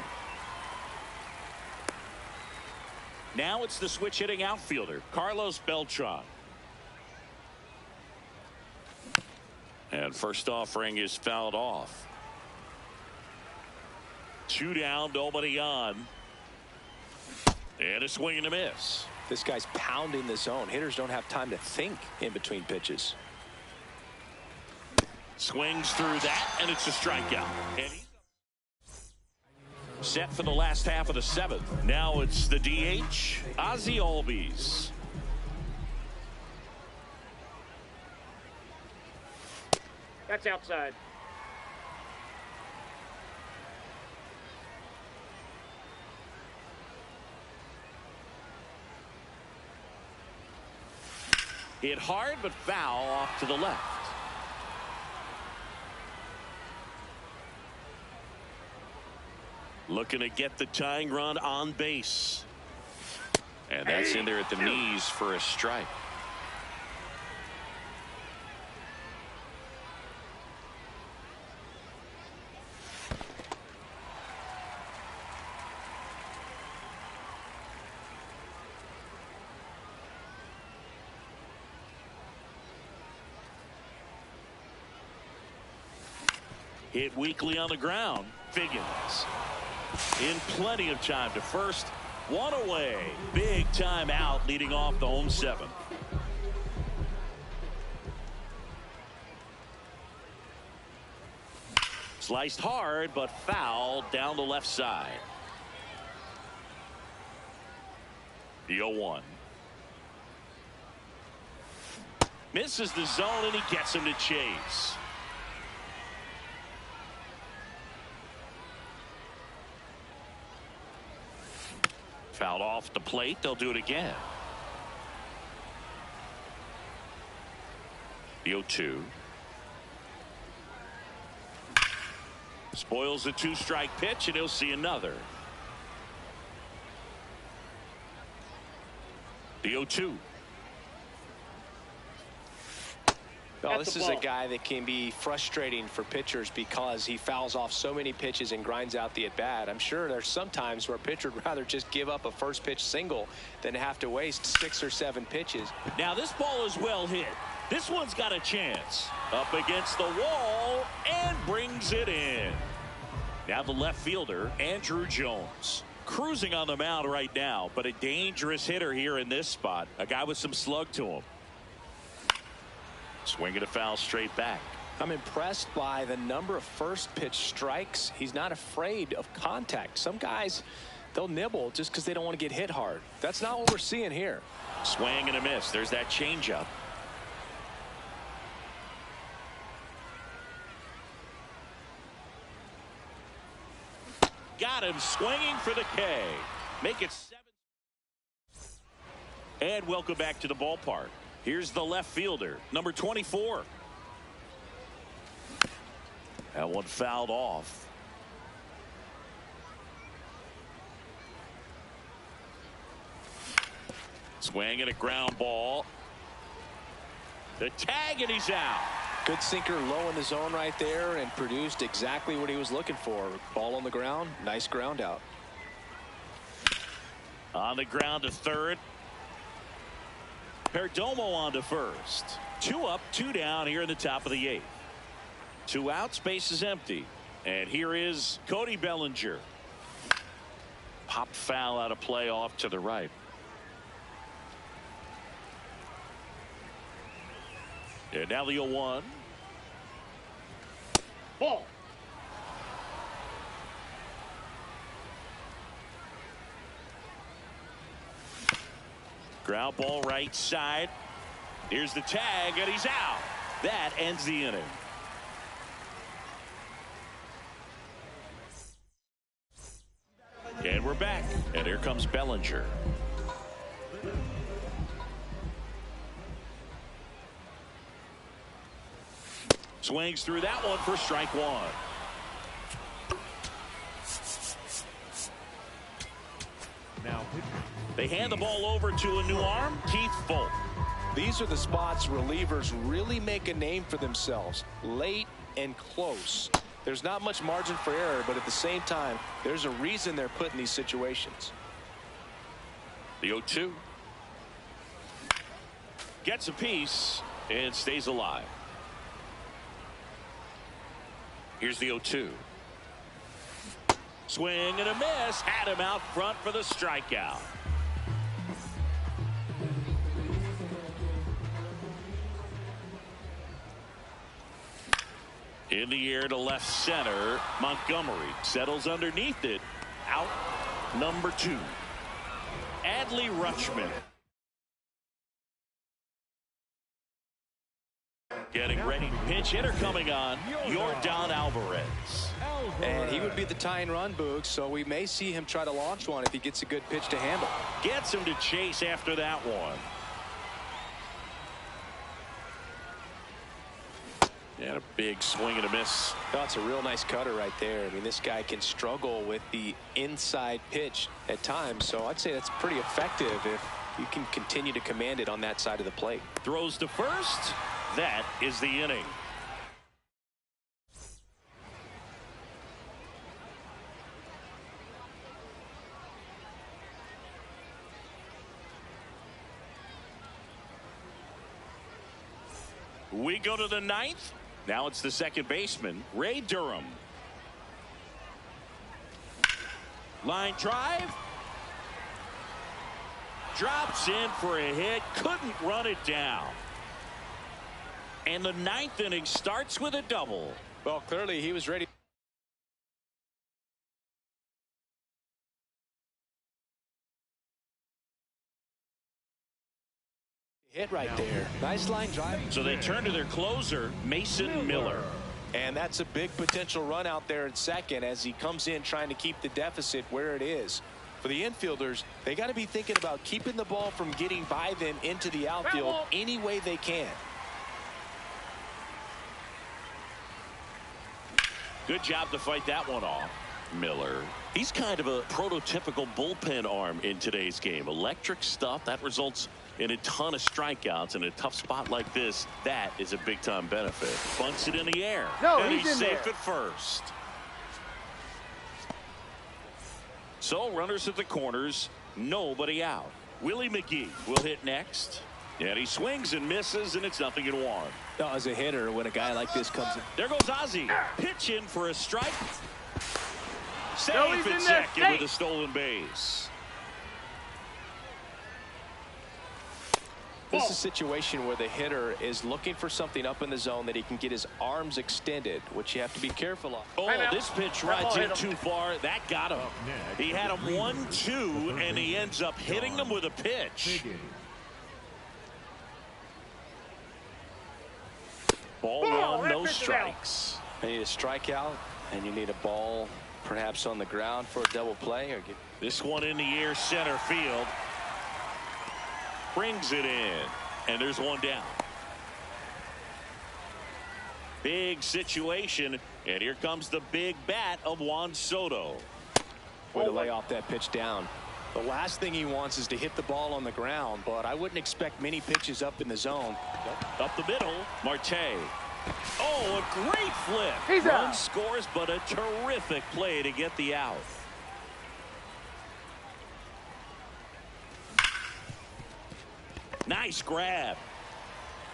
Now it's the switch hitting outfielder, Carlos Beltran. And first offering is fouled off. 2 down, nobody on. And a swing and a miss. This guy's pounding the zone. Hitters don't have time to think in between pitches. Swings through that, and it's a strikeout. And set for the last half of the 7th. Now it's the DH, Ozzie Albies. That's outside. Hit hard but foul off to the left. Looking to get the tying run on base. And that's in there at the knees for a strike. Hit weakly on the ground. Figgins in plenty of time to first. 1 away. Big time out leading off the home 7th. Sliced hard but foul down the left side. The 0-1. Misses the zone and he gets him to chase. Fouled off the plate. They'll do it again. The 0-2. Spoils the 2-strike pitch, and he'll see another. The 0-2. Well, this is a guy that can be frustrating for pitchers because he fouls off so many pitches and grinds out the at-bat. I'm sure there's some times where a pitcher would rather just give up a first pitch single than have to waste 6 or 7 pitches. Now this ball is well hit. This one's got a chance. Up against the wall and brings it in. Now the left fielder, Andrew Jones. Cruising on the mound right now, but a dangerous hitter here in this spot. A guy with some slug to him. Swinging a foul straight back. I'm impressed by the number of first pitch strikes. He's not afraid of contact. Some guys, they'll nibble just because they don't want to get hit hard. That's not what we're seeing here. Swing and a miss. There's that changeup. got him swinging for the K. Make it 7. And welcome back to the ballpark. Here's the left fielder, number 24. That one fouled off. Swing and a ground ball. The tag, and he's out. Good sinker low in the zone right there and produced exactly what he was looking for. Ball on the ground. Nice ground out. On the ground to third. Perdomo on to first. 2 up, 2 down here in the top of the 8th. 2 out, space is empty. And here is Cody Bellinger. Popped foul out of play off to the right. And now the 0-1. Ball. Ground ball right side. Here's the tag, and he's out. That ends the inning. And we're back. And here comes Bellinger. Swings through that one for strike 1. Now They hand the ball over to a new arm, Keith Volk. These are the spots relievers really make a name for themselves. Late and close. There's not much margin for error, but at the same time, there's a reason they're put in these situations. The 0-2. Gets a piece and stays alive. Here's the 0-2. Swing and a miss. Had him out front for the strikeout. In the air to left center. Montgomery settles underneath it. Out number 2. Adley Rutschman. Getting ready. Pinch hitter coming on. Yordan Alvarez. And he would be the tying run, Boog, so we may see him try to launch one if he gets a good pitch to handle. Gets him to chase after that one. And a big swing and a miss. That's a real nice cutter right there. I mean, this guy can struggle with the inside pitch at times, so I'd say that's pretty effective if you can continue to command it on that side of the plate. Throws to first. That is the inning. We go to the 9th. Now it's the second baseman, Ray Durham. Line drive. Drops in for a hit. Couldn't run it down. And the 9th inning starts with a double. Well, clearly he was ready. Hit right there. Nice line drive. So they turn to their closer, Mason Miller. And that's a big potential run out there at second as he comes in trying to keep the deficit where it is. For the infielders, they got to be thinking about keeping the ball from getting by them into the outfield any way they can. Good job to fight that one off. Miller. He's kind of a prototypical bullpen arm in today's game. Electric stuff that results in a ton of strikeouts in a tough spot like this. That is a big time benefit. Bunts it in the air. No, and he's in safe there. at first. So runners at the corners. Nobody out. Willie McGee will hit next. And he swings and misses, and it's 0-1. Now, as a hitter, when a guy like this comes in. There goes Ozzie. Pitch in for a strike. Safe he's at in there. second Safe. with a stolen base. This is a situation where the hitter is looking for something up in the zone that he can get his arms extended, which you have to be careful of. Oh, Timeout. this pitch That rides ball in hit him. too far. That got him. next, He had him 1-2, and he ends up hitting them with a pitch. Ball one, that no pitch is out. strikes. You need a strikeout, and you need a ball perhaps on the ground for a double play. Or this one in the air, center field. Brings it in. And there's one down. Big situation. And here comes the big bat of Juan Soto. Way to lay off that pitch down. The last thing he wants is to hit the ball on the ground, but I wouldn't expect many pitches up in the zone. Up the middle, Marte. Oh, a great flip. He's Run out. scores, but a terrific play to get the out. Nice grab.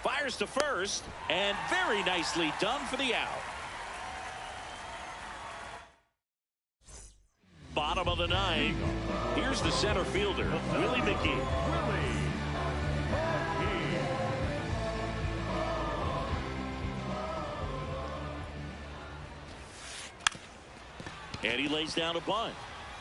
Fires to first, and very nicely done for the out. Bottom of the ninth. Here's the center fielder, Willie McGee. And he lays down a bunt.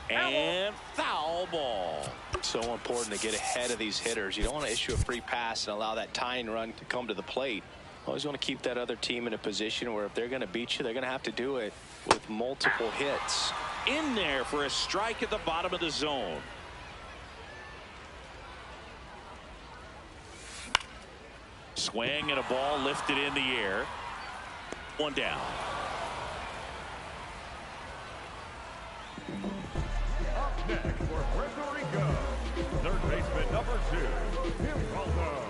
And foul ball. So important to get ahead of these hitters. You don't want to issue a free pass and allow that tying run to come to the plate. Always want to keep that other team in a position where if they're going to beat you, they're going to have to do it with multiple hits. In there for a strike at the bottom of the zone. Swing and a ball lifted in the air. One down. Up next for Puerto Rico, third baseman number 2, Jugando.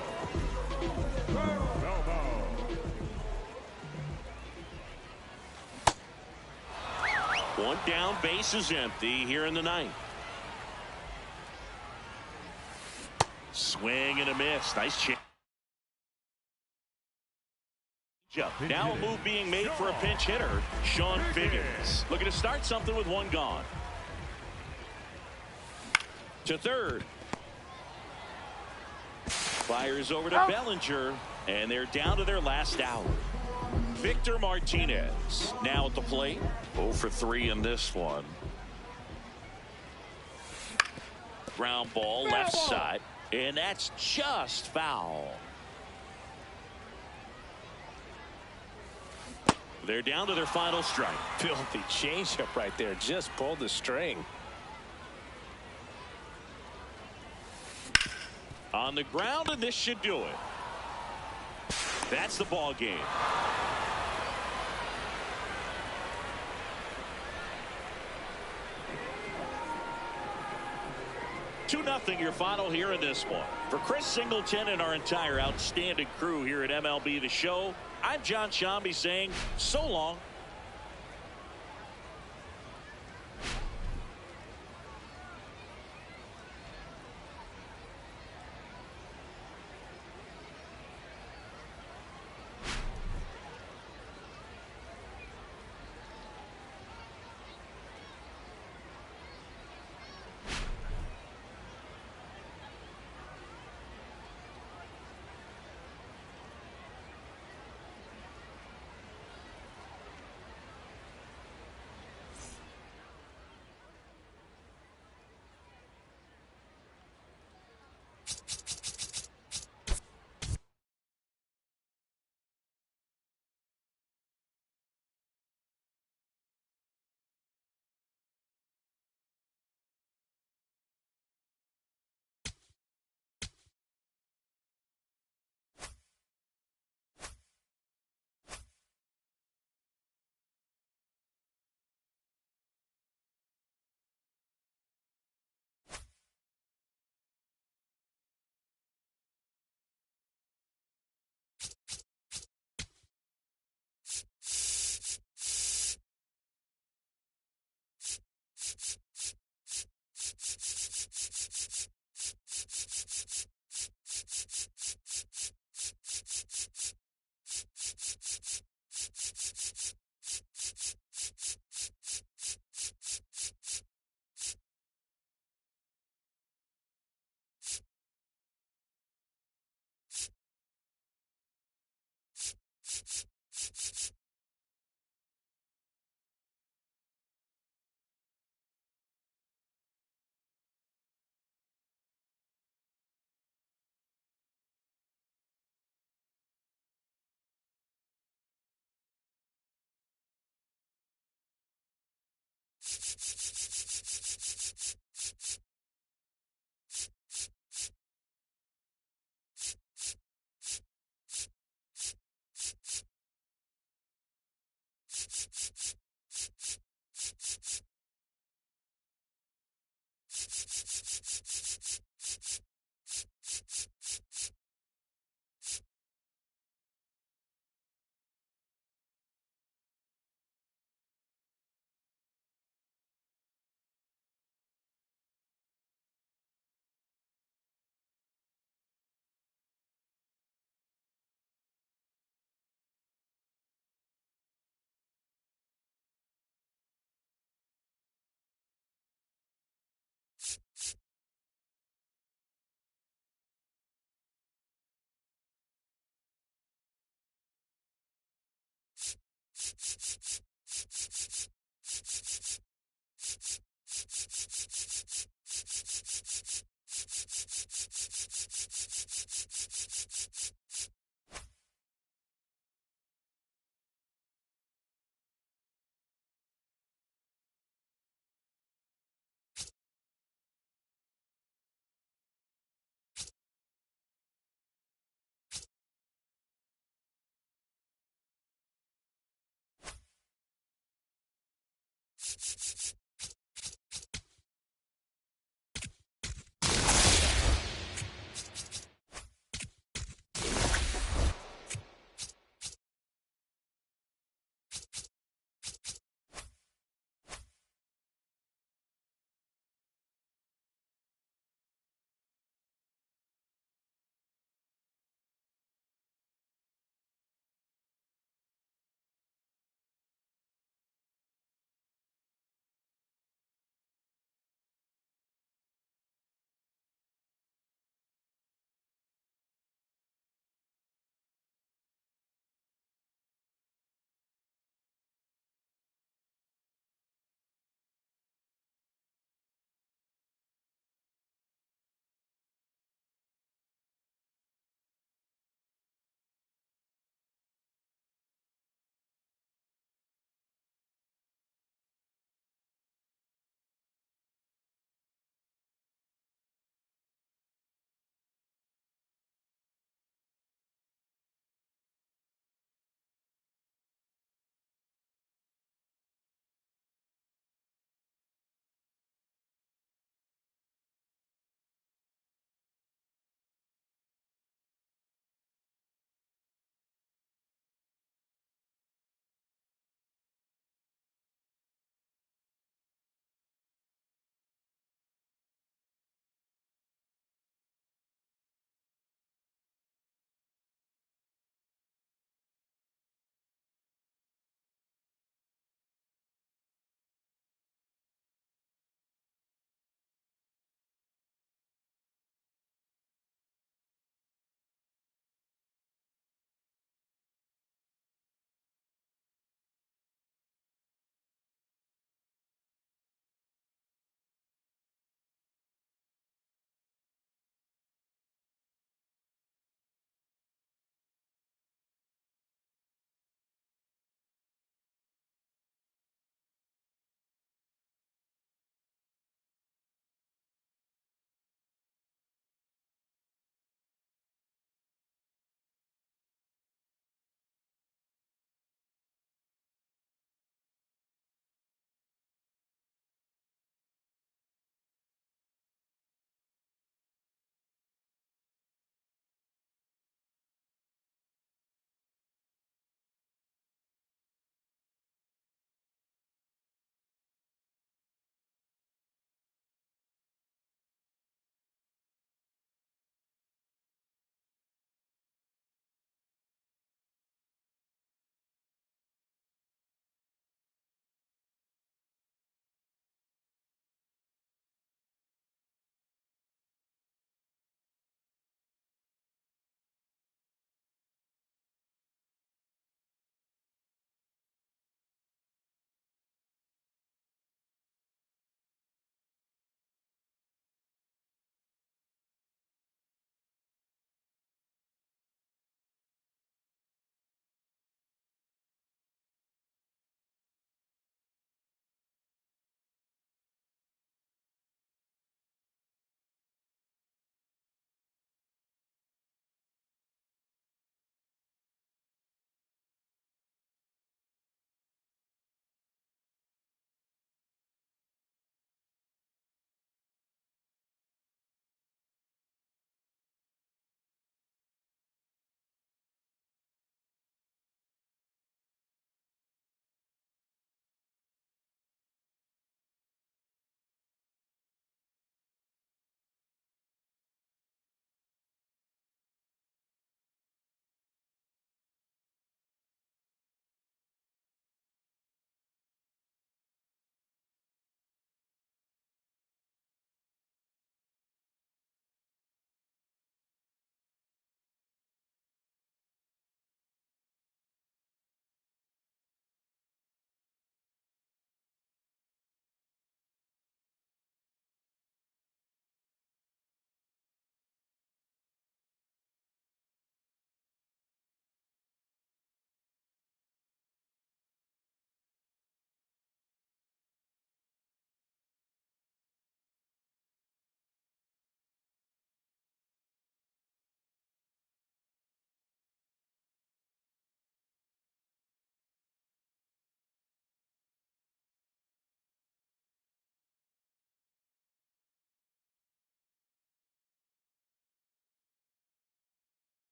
One down, base is empty here in the ninth. Swing and a miss. Nice chance. Now a move being made for a pinch hitter, Sean Figgins. Looking to start something with one gone. To third. Fires over to Bellinger, and they're down to their last out. Victor Martinez now at the plate. 0 for 3 in this one. Ground ball left side, and that's just foul. They're down to their final strike. Filthy changeup right there. Just pulled the string. On the ground, and this should do it. That's the ball game. Nothing your final here in this one. For Chris Singleton and our entire outstanding crew here at MLB The Show, I'm John Shambi saying so long.